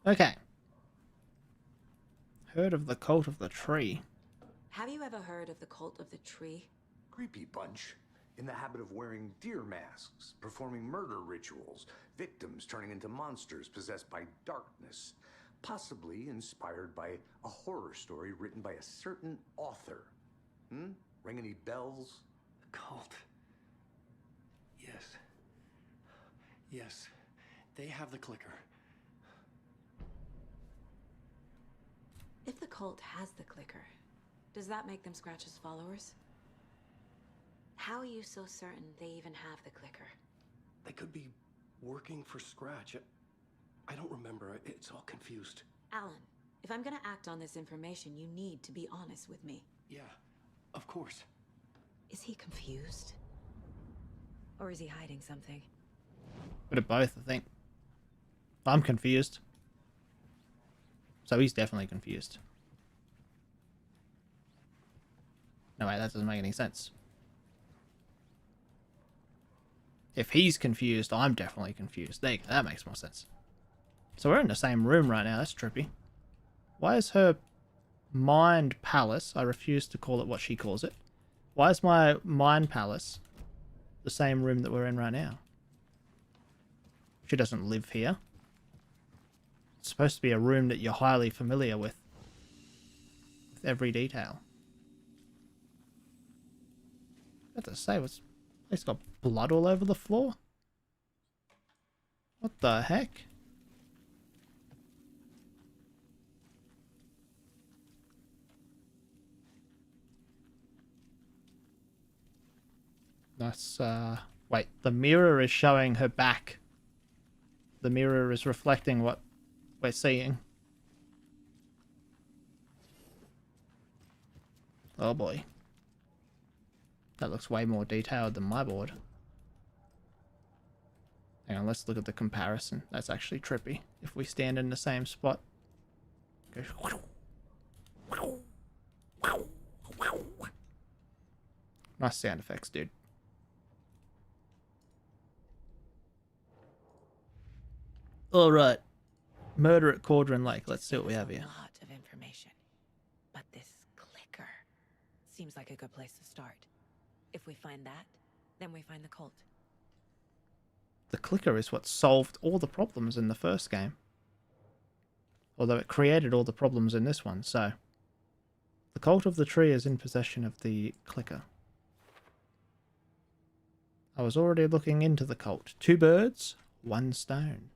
Okay. Heard of the Cult of the Tree? Have you ever heard of the Cult of the Tree? Creepy bunch. In the habit of wearing deer masks, performing murder rituals, victims turning into monsters possessed by darkness. Possibly inspired by a horror story written by a certain author. Ring any bells? The cult. Yes. Yes. They have the clicker. If the cult has the clicker, does that make them Scratch's followers? How are you so certain they even have the clicker? They could be working for Scratch. I don't remember. It's all confused. Alan, if I'm gonna act on this information, you need to be honest with me. Yeah, of course. Is he confused? Or is he hiding something? Bit of both, I think. I'm confused. So he's definitely confused. No, wait, that doesn't make any sense. If he's confused, I'm definitely confused. There you go, that makes more sense. So we're in the same room right now, that's trippy. Why is her mind palace, I refuse to call it what she calls it. Why is my mind palace the same room that we're in right now? She doesn't live here. It's supposed to be a room that you're highly familiar with every detail. I have to say, it's got blood all over the floor. What the heck? Nice, wait, the mirror is showing her back. The mirror is reflecting what we're seeing. Oh boy. That looks way more detailed than my board. Hang on, let's look at the comparison. That's actually trippy. If we stand in the same spot. Nice sound effects, dude. Alright. Murder at Cauldron Lake. Let's see what we have here. A lot of information. But this clicker seems like a good place to start. If we find that, then we find the cult. The clicker is what solved all the problems in the first game. Although it created all the problems in this one, so... The Cult of the Tree is in possession of the clicker. I was already looking into the cult. 2 birds, 1 stone.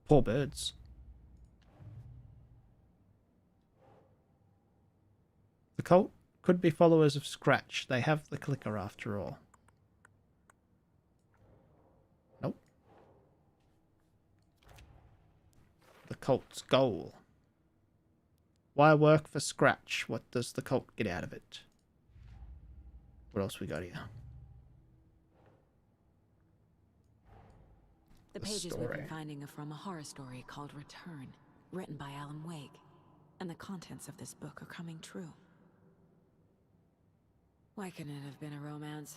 Poor birds. The cult could be followers of Scratch. They have the clicker after all. Nope. The cult's goal. Why work for Scratch? What does the cult get out of it? What else we got here? The pages we've been finding are from a horror story called Return, written by Alan Wake. And the contents of this book are coming true. Why couldn't it have been a romance?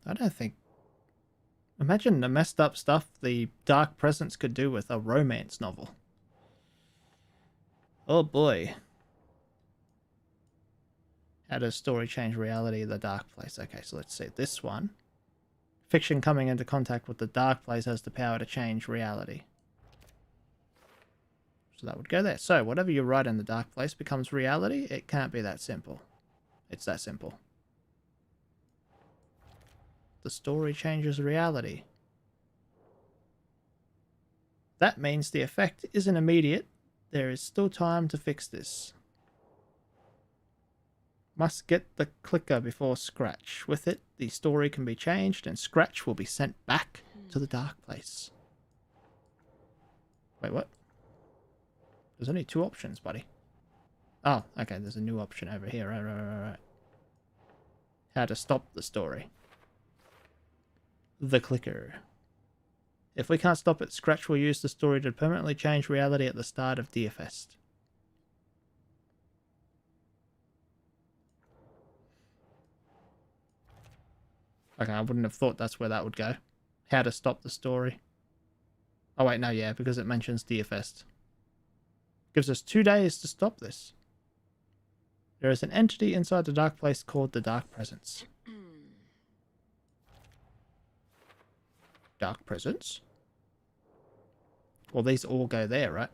I don't think... Imagine the messed up stuff the Dark Presence could do with a romance novel. Oh boy. How does story change reality in the dark place? Okay, so let's see. This one. Fiction coming into contact with the dark place has the power to change reality. So So that would go there. So whatever you write in the dark place becomes reality. It can't be that simple. It's that simple. The story changes reality. That means the effect isn't immediate. There is still time to fix this. Must get the clicker before Scratch. With it, the story can be changed and Scratch will be sent back to the dark place. Wait, what? There's only 2 options, buddy. Oh, okay, there's a new option over here. Right. How to stop the story. The clicker. If we can't stop it, Scratch will use the story to permanently change reality at the start of Deerfest. Okay, I wouldn't have thought that's where that would go. How to stop the story. Oh wait, no, yeah, because it mentions Deerfest. Gives us 2 days to stop this. There is an entity inside the dark place called the Dark Presence. Dark Presence? Well, these all go there, right?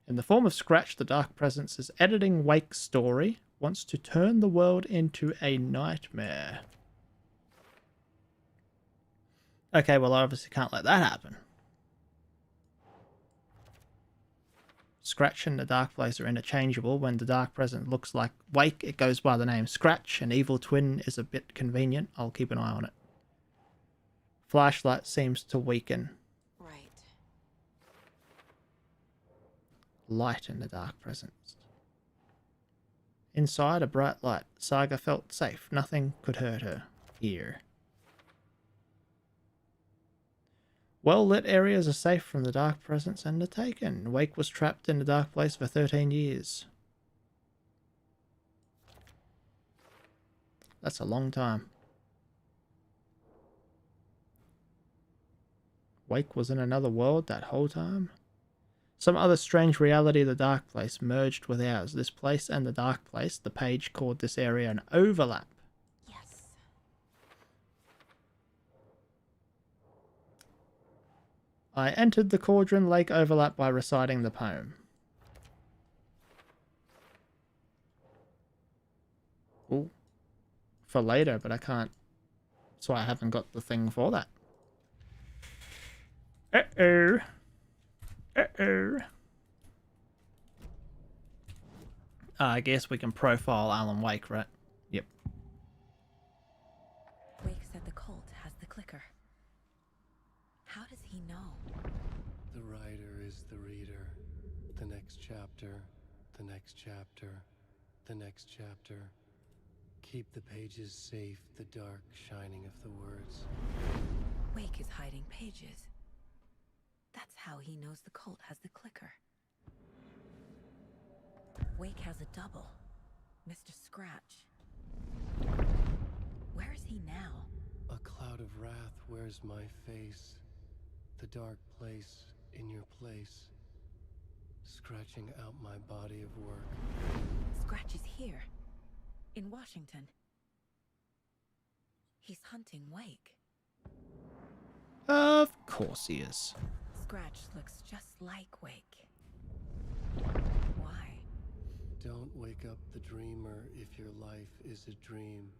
In the form of Scratch, the Dark Presence is editing Wake's story, wants to turn the world into a nightmare. Okay, well, I obviously can't let that happen. Scratch and the Dark Place are interchangeable. When the Dark Presence looks like Wake, it goes by the name Scratch. An evil twin is a bit convenient. I'll keep an eye on it. Flashlight seems to weaken. Right. Light in the Dark Presence. Inside, a bright light. Saga felt safe. Nothing could hurt her. Here. Well-lit areas are safe from the Dark Presence and are taken. Wake was trapped in the Dark Place for 13 years. That's a long time. Wake was in another world that whole time? Some other strange reality of the Dark Place merged with ours. This place and the Dark Place, the page called this area an overlap. Yes. I entered the Cauldron Lake overlap by reciting the poem. Ooh. For later, but I can't. So I haven't got the thing for that. Uh-oh. Uh-oh. I guess we can profile Alan Wake, right? Yep. Wake said the cult has the clicker. How does he know? The writer is the reader. The next chapter, the next chapter, the next chapter. Keep the pages safe, the dark shining of the words. Wake is hiding pages. That's how he knows the cult has the clicker. Wake has a double. Mr. Scratch. Where is he now? A cloud of wrath wears my face. The dark place in your place. Scratching out my body of work. Scratch is here. In Washington. He's hunting Wake. Of course he is. Scratch looks just like Wake. Why? Don't wake up the dreamer if your life is a dream.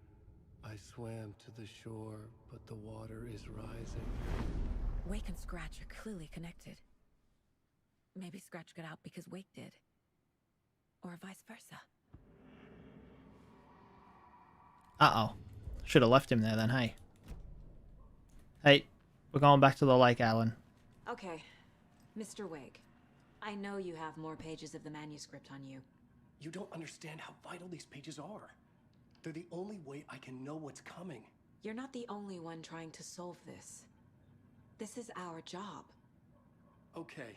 I swam to the shore, but the water is rising. Wake and Scratch are clearly connected. Maybe Scratch got out because Wake did. Or vice versa. Uh-oh. Should have left him there then, hey. Hey, we're going back to the lake, Alan. Okay, Mr. Wake. I know you have more pages of the manuscript on you. You don't understand how vital these pages are. They're the only way I can know what's coming. You're not the only one trying to solve this. This is our job. Okay.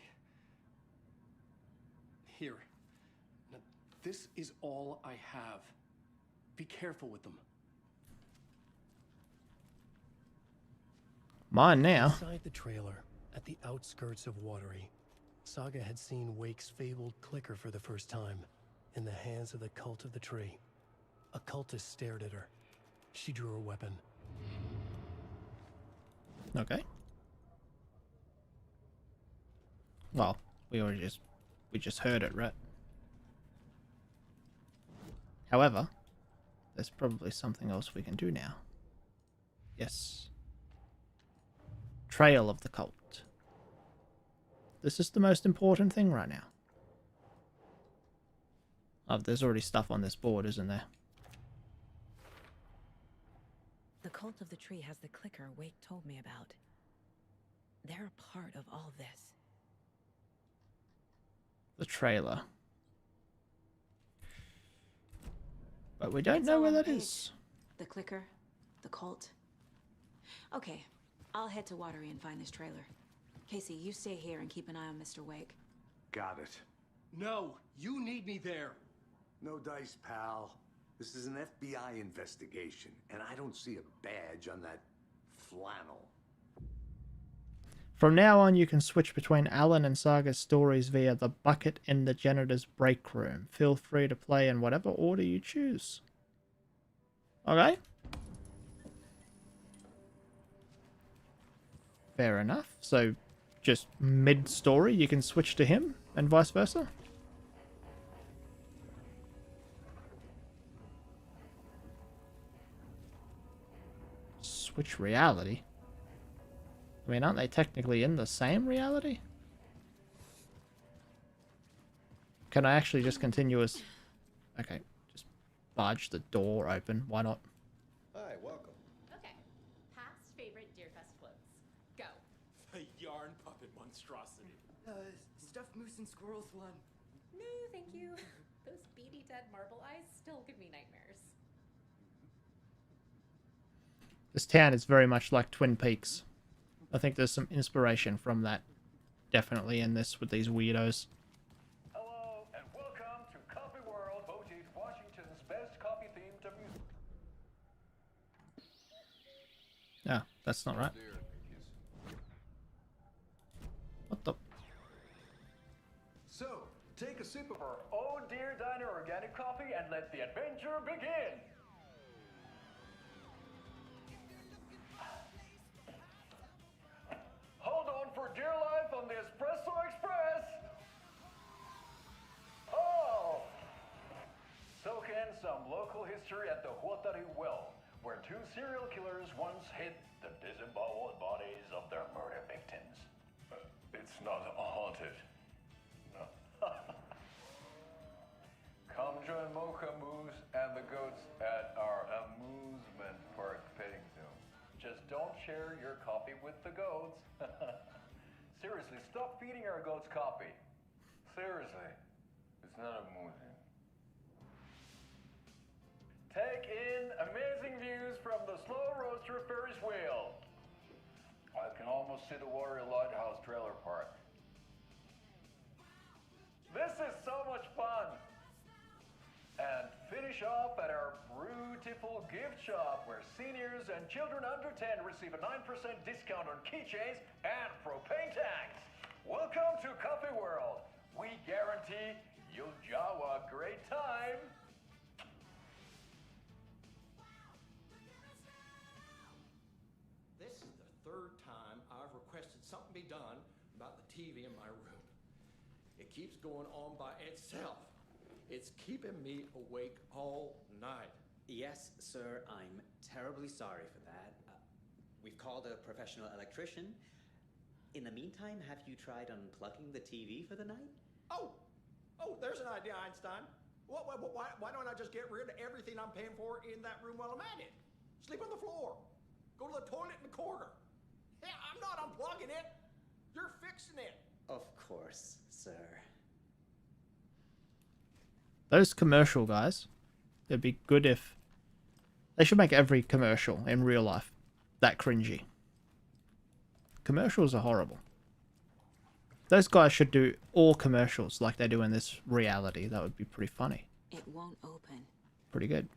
Here. Now, this is all I have. Be careful with them. Mine now. Inside the trailer, at the outskirts of Watery, Saga had seen Wake's fabled clicker for the first time, in the hands of the Cult of the Tree. A cultist stared at her. She drew her weapon. Okay. Well, we already just We just heard it, right? However, there's probably something else we can do now. Yes. Trail of the cult. This is the most important thing right now. Oh, there's already stuff on this board, isn't there? The cult of the tree has the clicker Wake told me about. They're a part of all this. The trailer. But we don't It's know all where on the that page. is. The clicker, the cult. Okay, I'll head to Watery and find this trailer. Casey, you stay here and keep an eye on Mr. Wake. Got it. No, you need me there. No dice, pal. This is an FBI investigation, and I don't see a badge on that flannel. From now on, you can switch between Alan and Saga's stories via the bucket in the janitor's break room. Feel free to play in whatever order you choose. Okay. Fair enough. So, just mid-story, you can switch to him, and vice versa? Switch reality? I mean, aren't they technically in the same reality? Can I actually just continue as... Okay, just barge the door open. Why not? Hi, welcome. Okay. Past favorite Deerfest quotes. Go. The yarn puppet monstrosity. Stuffed moose and squirrels one. No, thank you. Those beady dead marble eyes still give me nightmares. This town is very much like Twin Peaks. I think there's some inspiration from that definitely in this with these weirdos. Hello, and welcome to Coffee World, voted Washington's best coffee theme to music. Yeah, that's not right. What the? So, take a sip of our Oh Dear Diner organic coffee and let the adventure begin. Hold on for dear life on the Espresso Express. Oh! Soak in some local history at the Huatari Well, where two serial killers once hid the disemboweled bodies of their murder victims. It's not haunted. No. Come join Mocha Moose and the goats at our amusement park petting zoo. Just don't share your coffee with the goats. Seriously, stop feeding our goats coffee. Seriously, it's not amusing. Take in amazing views from the Slow Roaster Ferris wheel. I can almost see the Warrior Lighthouse trailer park. This is so much fun! And finish off at our beautiful gift shop where seniors and children under 10 receive a 9% discount on keychains and propane tanks. Welcome to Coffee World. We guarantee you'll have a great time. This is the third time I've requested something be done about the TV in my room. It keeps going on by itself. It's keeping me awake all night. Yes, sir, I'm terribly sorry for that. We've called a professional electrician. In the meantime, have you tried unplugging the TV for the night? Oh, there's an idea, Einstein. Why don't I just get rid of everything I'm paying for in that room while I'm at it? Sleep on the floor. Go to the toilet in the corner. Hey, I'm not unplugging it. You're fixing it. Of course, sir. Those commercial guys, it'd be good if... They should make every commercial in real life that cringy. Commercials are horrible. Those guys should do all commercials like they do in this reality. That would be pretty funny. It won't open. Pretty good.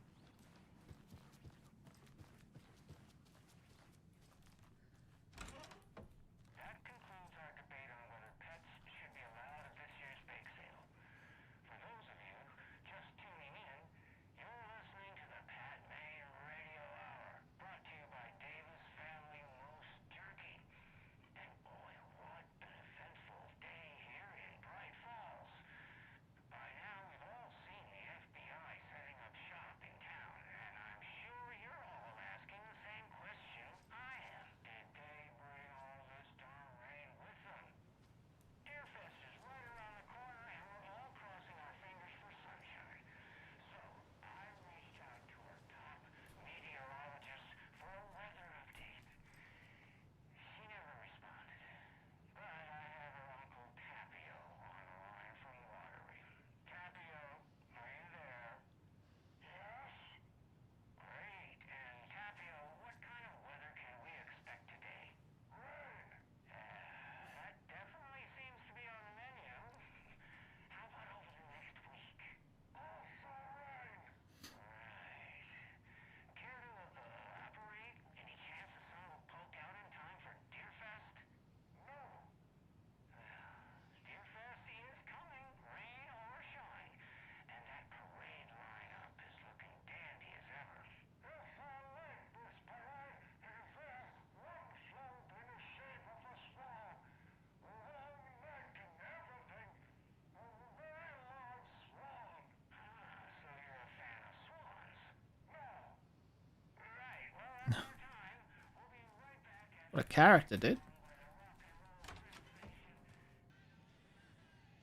What a character, dude.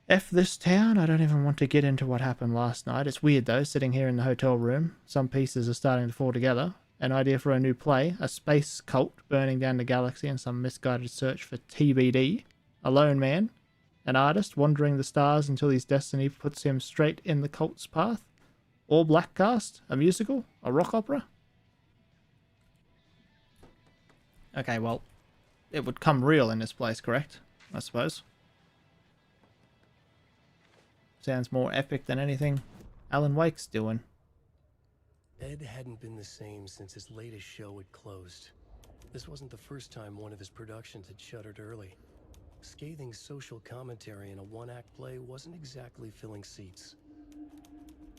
F this town. I don't even want to get into what happened last night. It's weird though, sitting here in the hotel room. Some pieces are starting to fall together. An idea for a new play. A space cult burning down the galaxy in some misguided search for TBD. A lone man. An artist wandering the stars until his destiny puts him straight in the cult's path. All black cast. A musical. A rock opera. Okay, well, it would come real in this place, correct? I suppose. Sounds more epic than anything Alan Wake's doing. Ed hadn't been the same since his latest show had closed. This wasn't the first time one of his productions had shuttered early. Scathing social commentary in a one-act play wasn't exactly filling seats.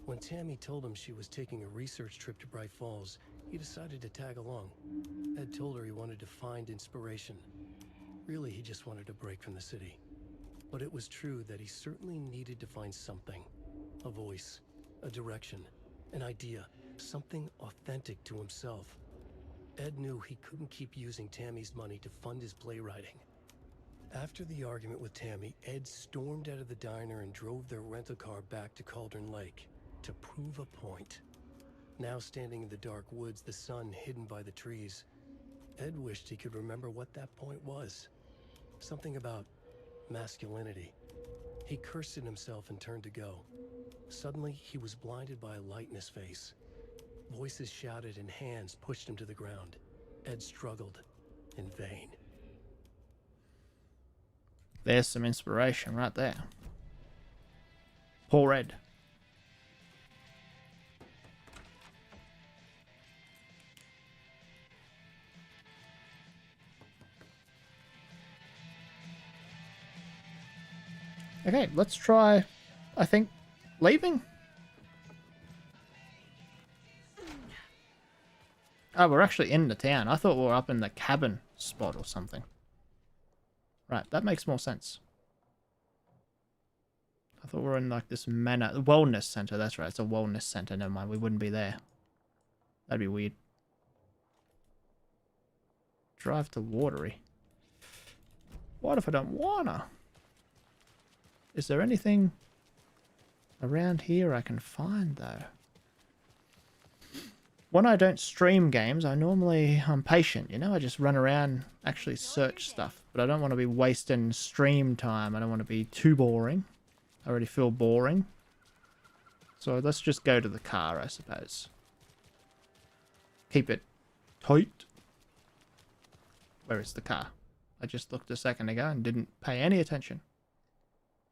When Tammy told him she was taking a research trip to Bright Falls, he decided to tag along. Ed told her he wanted to find inspiration. Really, he just wanted a break from the city. But it was true that he certainly needed to find something. A voice, a direction, an idea, something authentic to himself. Ed knew he couldn't keep using Tammy's money to fund his playwriting. After the argument with Tammy, Ed stormed out of the diner and drove their rental car back to Cauldron Lake to prove a point. Now standing in the dark woods, the sun hidden by the trees, Ed wished he could remember what that point was. Something about masculinity. He cursed at himself and turned to go. Suddenly, he was blinded by a light in his face. Voices shouted and hands pushed him to the ground. Ed struggled in vain. There's some inspiration right there. Poor Ed. Okay, let's try, I think, leaving? Oh, we're actually in the town. I thought we were up in the cabin spot or something. Right, that makes more sense. I thought we were in like this wellness center. That's right, it's a wellness center. Never mind, we wouldn't be there. That'd be weird. Drive to Watery. What if I don't wanna? Is there anything around here I can find though? When I don't stream games, I'm patient, you know? I just run around, actually search stuff. But I don't want to be wasting stream time. I don't want to be too boring. I already feel boring. So let's just go to the car, I suppose. Keep it tight. Where is the car? I just looked a second ago and didn't pay any attention.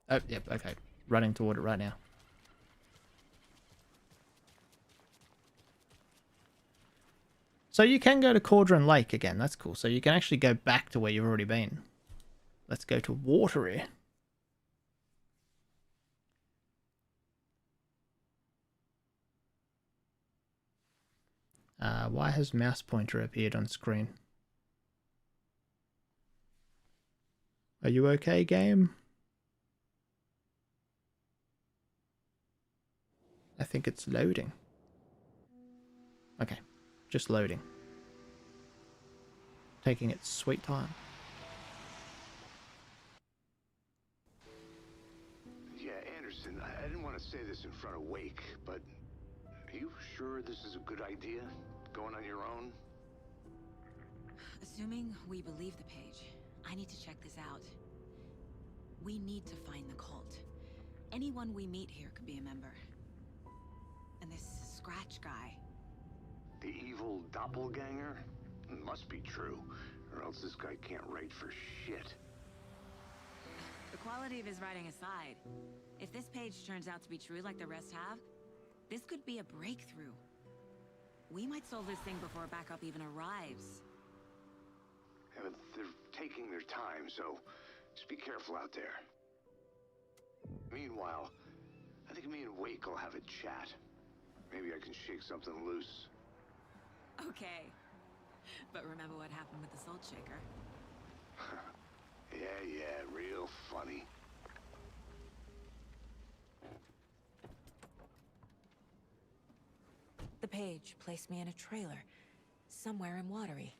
Oh, yep, okay. Running toward it right now. So you can go to Cauldron Lake again. That's cool. So you can actually go back to where you've already been. Let's go to Watery. Why has mouse pointer appeared on screen? Are you okay, game? I think it's loading. Okay, just loading. Taking its sweet time. Yeah, Anderson, I didn't want to say this in front of Wake, but are you sure this is a good idea? Going on your own? Assuming we believe the page, I need to check this out. We need to find the cult. Anyone we meet here could be a member. And this Scratch guy. The evil doppelganger? Must be true, or else this guy can't write for shit. The quality of his writing aside, if this page turns out to be true like the rest have, this could be a breakthrough. We might solve this thing before backup even arrives. Yeah, but they're taking their time, so just be careful out there. Meanwhile, I think me and Wake will have a chat. Maybe I can shake something loose. Okay. But remember what happened with the Salt Shaker? Yeah, real funny. The page placed me in a trailer, somewhere in Watery.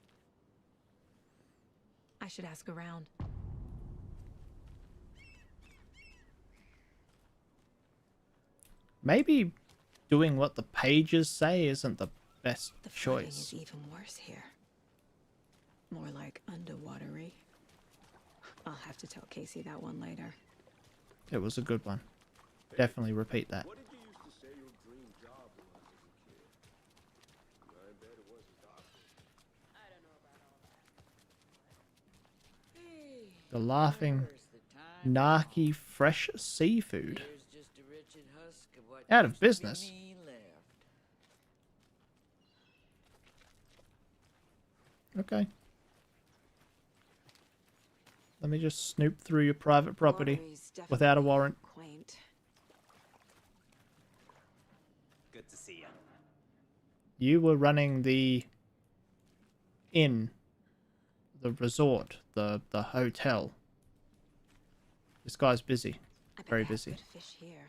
I should ask around. Maybe doing what the pages say isn't the best The flooding choice. is even worse here. More like underwatery. I'll have to tell Casey that one later. It was a good one. Definitely repeat that. What did you used to say your dream job was as a kid? I bet it was a doctor. I don't know about all that. Hey, The laughing Naki fresh seafood. here's just a wretched husk of what Out of used to be business. me left. Okay. Let me just snoop through your private property Watery's without a definitely warrant. Quaint. Good to see you. You were running the inn, the resort, the hotel. This guy's busy. I bet Very they have busy. good fish here.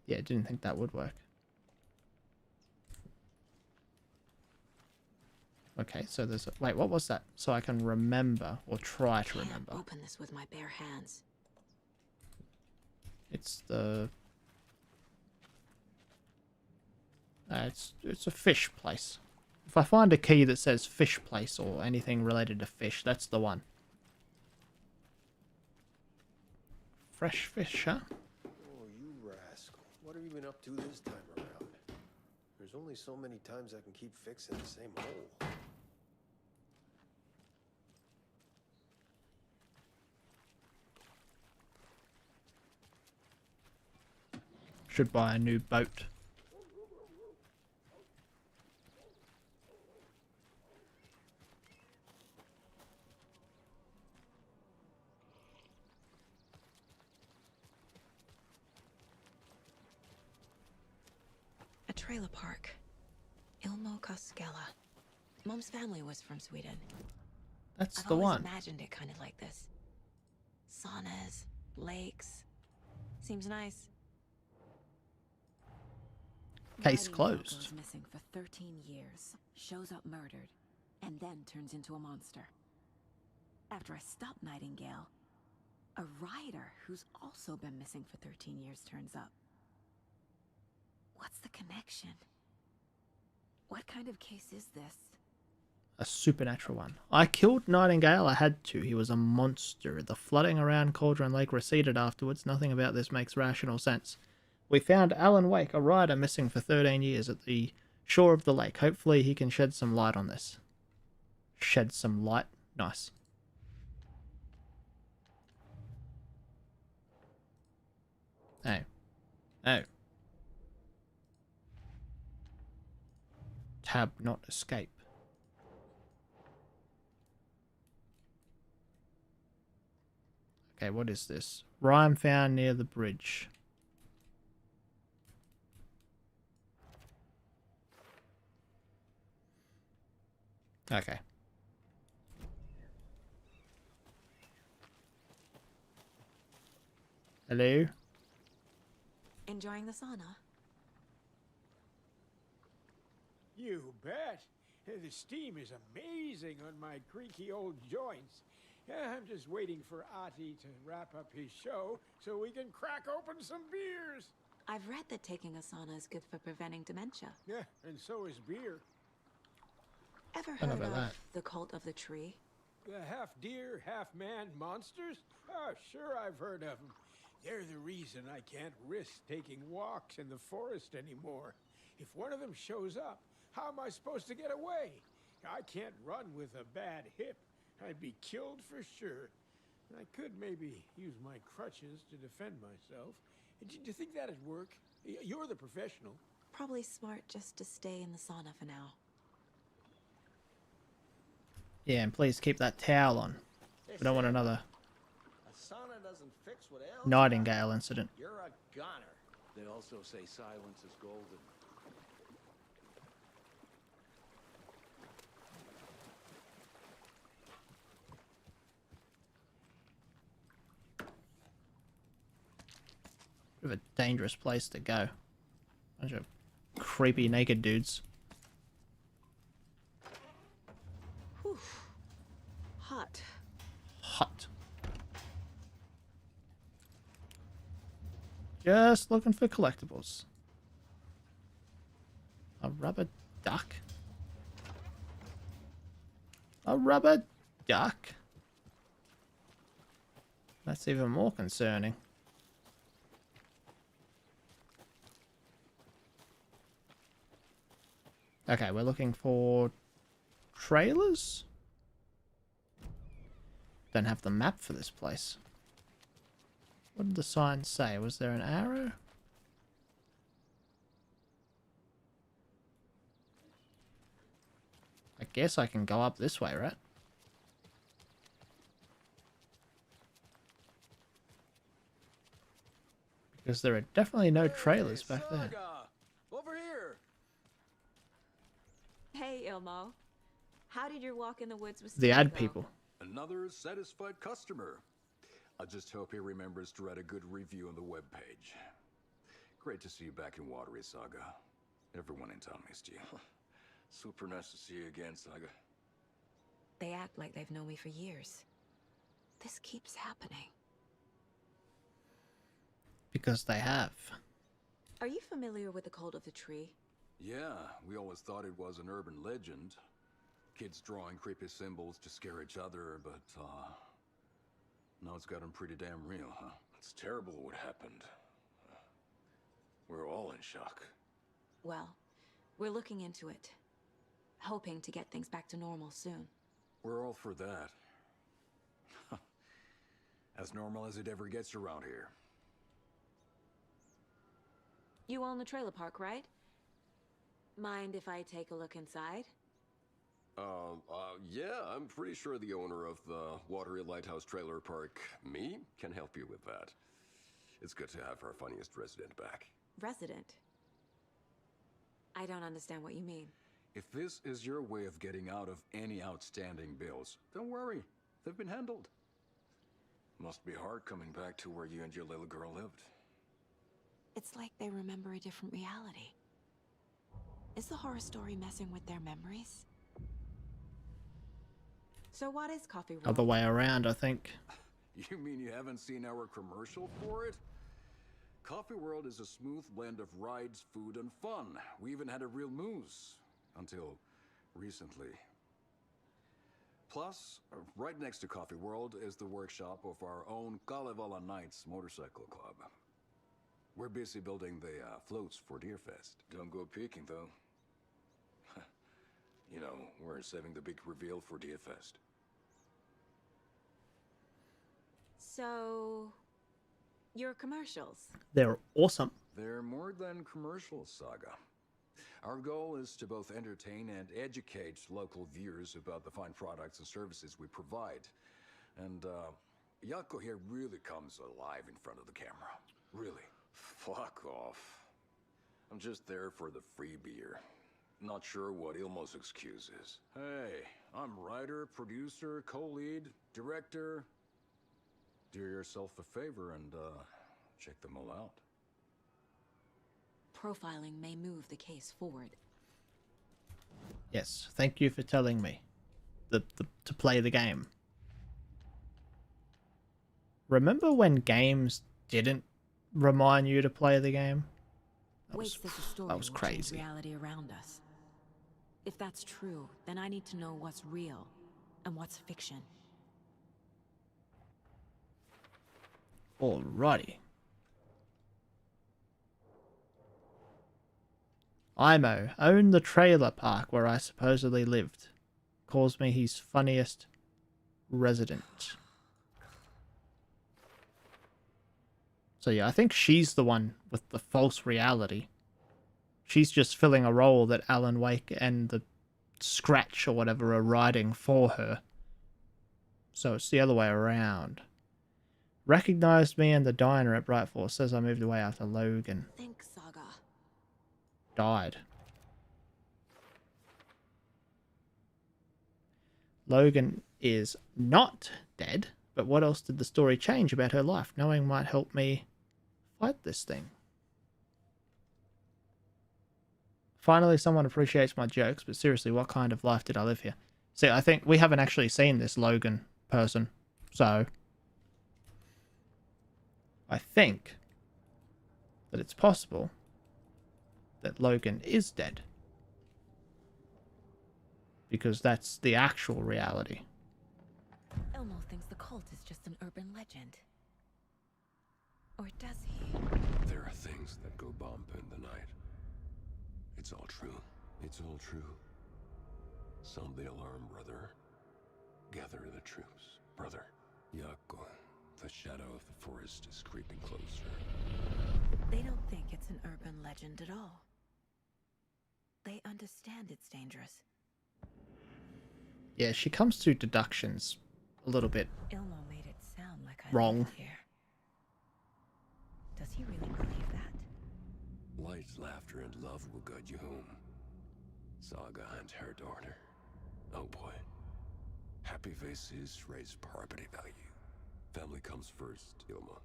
Yeah, didn't think that would work. Okay, so there's a... Wait, what was that? So I can remember, or try to Can't remember. open this with my bare hands. It's the... it's a fish place. If I find a key that says fish place or anything related to fish, that's the one. Fresh fish, huh? Oh, you rascal. What have you been up to this time around? There's only so many times I can keep fixing the same hole. Should buy a new boat. A trailer park. Ilmo Koskela. Mom's family was from Sweden. That's I've the always one. imagined it kind of like this. Saunas, lakes. Seems nice. Case Nightingale closed. goes missing for 13 years, shows up murdered, and then turns into a monster. After I stop Nightingale, a rider who's also been missing for 13 years turns up. What's the connection? What kind of case is this? A supernatural one. I killed Nightingale. I had to. He was a monster. The flooding around Cauldron Lake receded afterwards. Nothing about this makes rational sense. We found Alan Wake, a rider missing for 13 years at the shore of the lake. Hopefully he can shed some light on this. Shed some light. Nice. Oh. Oh. Tab not escape. Okay, what is this? Rhyme found near the bridge. Okay. Hello? Enjoying the sauna? You bet. The steam is amazing on my creaky old joints. I'm just waiting for Ati to wrap up his show so we can crack open some beers. I've read that taking a sauna is good for preventing dementia. Yeah, and so is beer. Ever Don't know heard of about that. the cult of the tree? The half deer, half man monsters? Oh, sure I've heard of them. They're the reason I can't risk taking walks in the forest anymore. If one of them shows up, how am I supposed to get away? I can't run with a bad hip. I'd be killed for sure. I could maybe use my crutches to defend myself. Do you think that'd work? You're the professional. Probably smart just to stay in the sauna for now. Yeah, and please keep that towel on. We don't want another A sauna doesn't fix what ails Nightingale incident. you. You're a goner. They also say silence is golden. Bit of a dangerous place to go. Bunch of creepy naked dudes. Whew. Hot. Hot. Just looking for collectibles. A rubber duck? A rubber duck? That's even more concerning. Okay, we're looking for trailers? Don't have the map for this place. What did the sign say? Was there an arrow? I guess I can go up this way, right? Because there are definitely no trailers back there. Over here. Hey, Ilmo. How did your walk in the woods with The Steve ad go? people. Another satisfied customer. I just hope he remembers to write a good review on the webpage. Great to see you back in Watery, Saga. Everyone in town missed you. Super nice to see you again, Saga. They act like they've known me for years. This keeps happening. Because they have. Are you familiar with the Cult of the Tree? Yeah, we always thought it was an urban legend. Kids drawing creepy symbols to scare each other, but, now it's gotten pretty damn real, huh? It's terrible what happened. We're all in shock. Well, we're looking into it. Hoping to get things back to normal soon. We're all for that. As normal as it ever gets around here. You own the trailer park, right? Mind if I take a look inside? Yeah, I'm pretty sure the owner of the Watery Lighthouse Trailer Park, me, can help you with that. It's good to have our funniest resident back. Resident? I don't understand what you mean. If this is your way of getting out of any outstanding bills, don't worry. They've been handled. Must be hard coming back to where you and your little girl lived. It's like they remember a different reality. Is the horror story messing with their memories? So what is Coffee World? Other way around, I think. You mean you haven't seen our commercial for it? Coffee World is a smooth blend of rides, food, and fun. We even had a real moose. Until recently. Plus, right next to Coffee World is the workshop of our own Kalevala Knights Motorcycle Club. We're busy building the floats for Deerfest. Don't go peeking, though. You know, we're saving the big reveal for Deerfest. So, your commercials? They're awesome. They're more than commercials, Saga. Our goal is to both entertain and educate local viewers about the fine products and services we provide. And, Yako here really comes alive in front of the camera. Really. Fuck off. I'm just there for the free beer. Not sure what Ilmo's excuse is. Hey, I'm writer, producer, co-lead, director. Do yourself a favor and, check them all out. Profiling may move the case forward. Yes, thank you for telling me to play the game. Remember when games didn't remind you to play the game? That was crazy. Reality around us. If that's true, then I need to know what's real and what's fiction. Alrighty. Imo owned the trailer park where I supposedly lived. Calls me his funniest resident. So yeah, I think she's the one with the false reality. She's just filling a role that Alan Wake and the Scratch or whatever are writing for her. So it's the other way around. Recognized me in the diner at Brightfall. Says I moved away after Logan Think, Saga. died. Logan is not dead, but what else did the story change about her life? Knowing might help me fight this thing. Finally, someone appreciates my jokes, but seriously, what kind of life did I live here? See, I think we haven't actually seen this Logan person, so I think that it's possible that Logan is dead. Because that's the actual reality. Elmo thinks the cult is just an urban legend. Or does he? There are things that go bump in the night. It's all true. It's all true. Sound the alarm, brother. Gather the troops, brother. Yako, the shadow of the forest is creeping closer. They don't think it's an urban legend at all. They understand it's dangerous. Yeah, she comes to deductions a little bit Ilmo made it sound like I wrong. lived here. Does he really believe that? Light, laughter, and love will guide you home. Saga and her daughter. Oh boy. Happy faces raise property value. Family comes first, Ilma.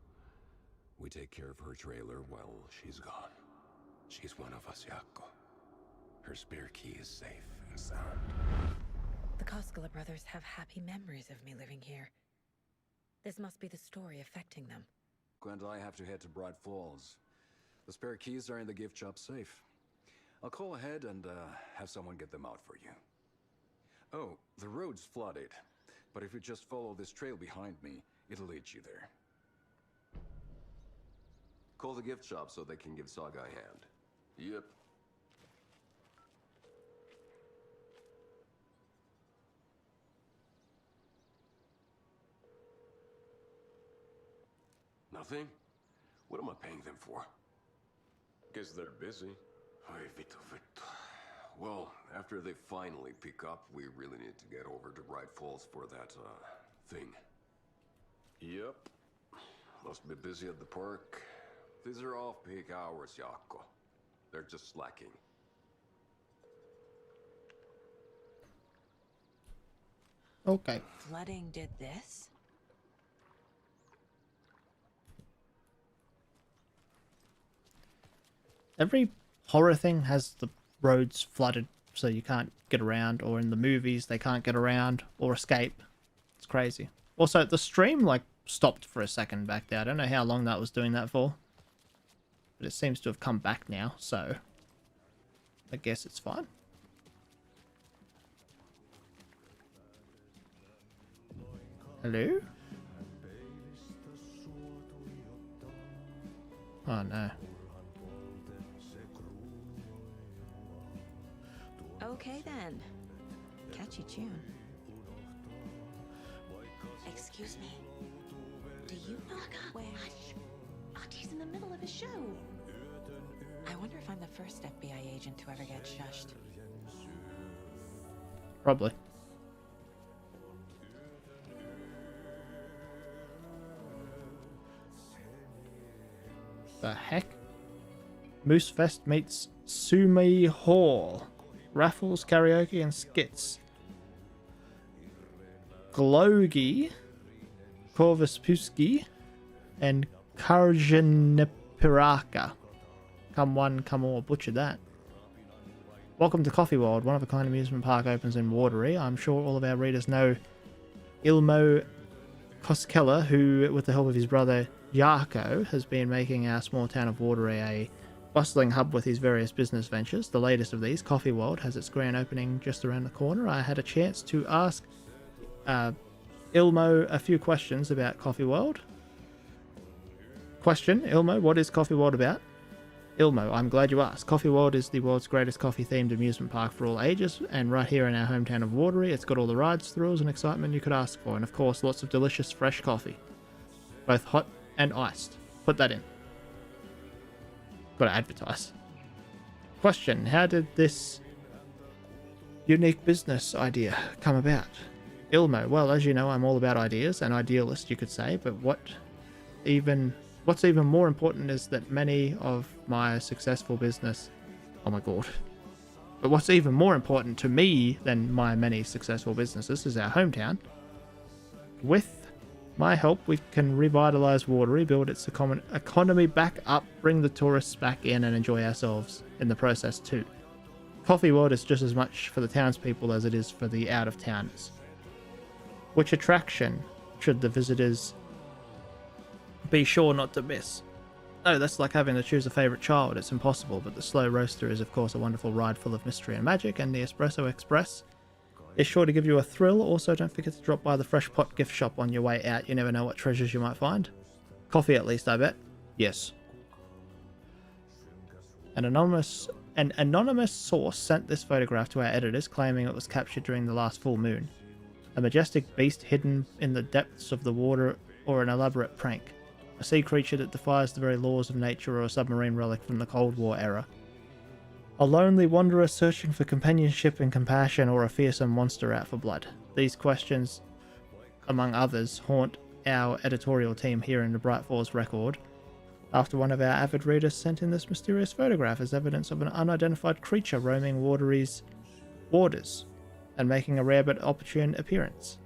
We take care of her trailer while she's gone. She's one of us, Yako. Her spare key is safe and sound. The Koskela brothers have happy memories of me living here. This must be the story affecting them. And I have to head to Bright Falls. The spare keys are in the gift shop safe. I'll call ahead and have someone get them out for you. Oh, the road's flooded, but if you just follow this trail behind me, it'll lead you there. Call the gift shop so they can give Saga a hand. Yep. Nothing? What am I paying them for? Guess they're busy. Ay, Vito. Well, after they finally pick up, we really need to get over to Bright Falls for that, thing. Yep. Must be busy at the park. These are off-peak hours, Yako. They're just slacking. Okay. Flooding did this? Every horror thing has the roads flooded so you can't get around, or in the movies they can't get around or escape. It's crazy. Also, the stream like stopped for a second back there. I don't know how long that was doing that for, but it seems to have come back now, so I guess it's fine. Hello? Oh no. Okay then. Catchy tune. Excuse me. Do you know where... Hush! Artie's in the middle of a show. I wonder if I'm the first FBI agent to ever get shushed. Probably. The heck? Moose Fest meets Sumi Hall. Raffles, karaoke, and skits. Glogi, Corvus Puski, and Karjanepiraka. Come one, come all. Butcher that. Welcome to Coffee World. One of a kind amusement park opens in Watery. I'm sure all of our readers know Ilmo Koskela, who, with the help of his brother Yarko, has been making our small town of Watery a bustling hub with his various business ventures. The latest of these, Coffee World, has its grand opening just around the corner. I had a chance to ask Ilmo a few questions about Coffee World. Question, Ilmo, what is Coffee World about? Ilmo, I'm glad you asked. Coffee World is the world's greatest coffee-themed amusement park for all ages, and right here in our hometown of Watery, it's got all the rides, thrills, and excitement you could ask for, and of course, lots of delicious fresh coffee. Both hot and iced. Put that in. Gotta advertise. Question, how did this unique business idea come about? Ilmo, well, as you know, I'm all about ideas, an idealist, you could say, but what's even more important is that many of my successful business... Oh my god. But what's even more important to me than my many successful businesses is our hometown. With my help, we can revitalize Watery, build its economy back up, bring the tourists back in, and enjoy ourselves in the process too. Coffee World is just as much for the townspeople as it is for the out-of-towners. Which attraction should the visitors be sure not to miss? Oh, that's like having to choose a favourite child. It's impossible, but the Slow Roaster is of course a wonderful ride full of mystery and magic, and the Espresso Express is sure to give you a thrill. Also, don't forget to drop by the Fresh Pot gift shop on your way out. You never know what treasures you might find. Coffee at least, I bet. Yes. An anonymous source sent this photograph to our editors, claiming it was captured during the last full moon. A majestic beast hidden in the depths of the water, or an elaborate prank. A sea creature that defies the very laws of nature, or a submarine relic from the Cold War era. A lonely wanderer searching for companionship and compassion, or a fearsome monster out for blood. These questions, among others, haunt our editorial team here in the Bright Falls Record, after one of our avid readers sent in this mysterious photograph as evidence of an unidentified creature roaming Watery's waters and making a rare but opportune appearance.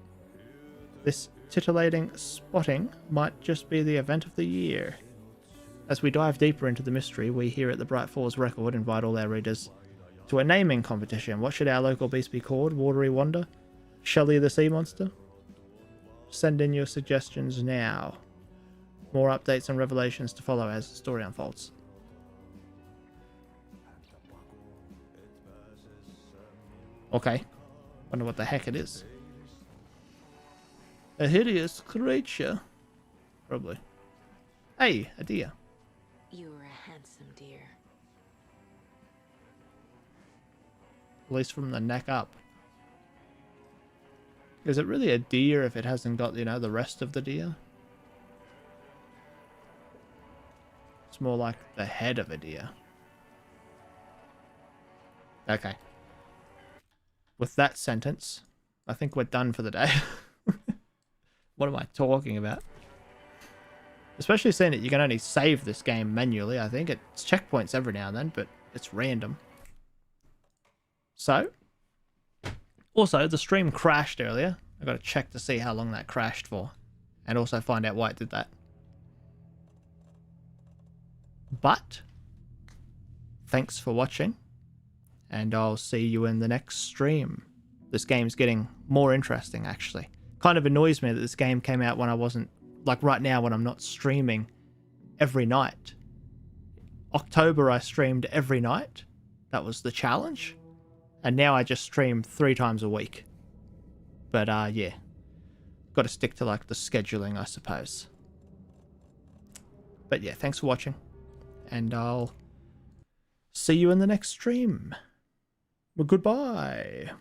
This titillating spotting might just be the event of the year. As we dive deeper into the mystery, we here at the Bright Falls Record invite all our readers to a naming competition. What should our local beast be called? Watery Wonder? Shelley the Sea Monster? Send in your suggestions now. More updates and revelations to follow as the story unfolds. Okay. Wonder what the heck it is. A hideous creature. Probably. Hey, a deer. You are a handsome deer. At least from the neck up. Is it really a deer if it hasn't got, you know, the rest of the deer? It's more like the head of a deer. Okay. With that sentence, I think we're done for the day. What am I talking about? Especially seeing that you can only save this game manually, I think. It's checkpoints every now and then, but it's random. So, also, the stream crashed earlier. I got to check to see how long that crashed for. And also find out why it did that. But, thanks for watching. And I'll see you in the next stream. This game's getting more interesting, actually. Kind of annoys me that this game came out when I wasn't, like right now when I'm not streaming every night. October I streamed every night. That was the challenge. And now I just stream 3 times a week. But yeah. Got to stick to like the scheduling, I suppose. But yeah, thanks for watching. And I'll see you in the next stream. Well, goodbye.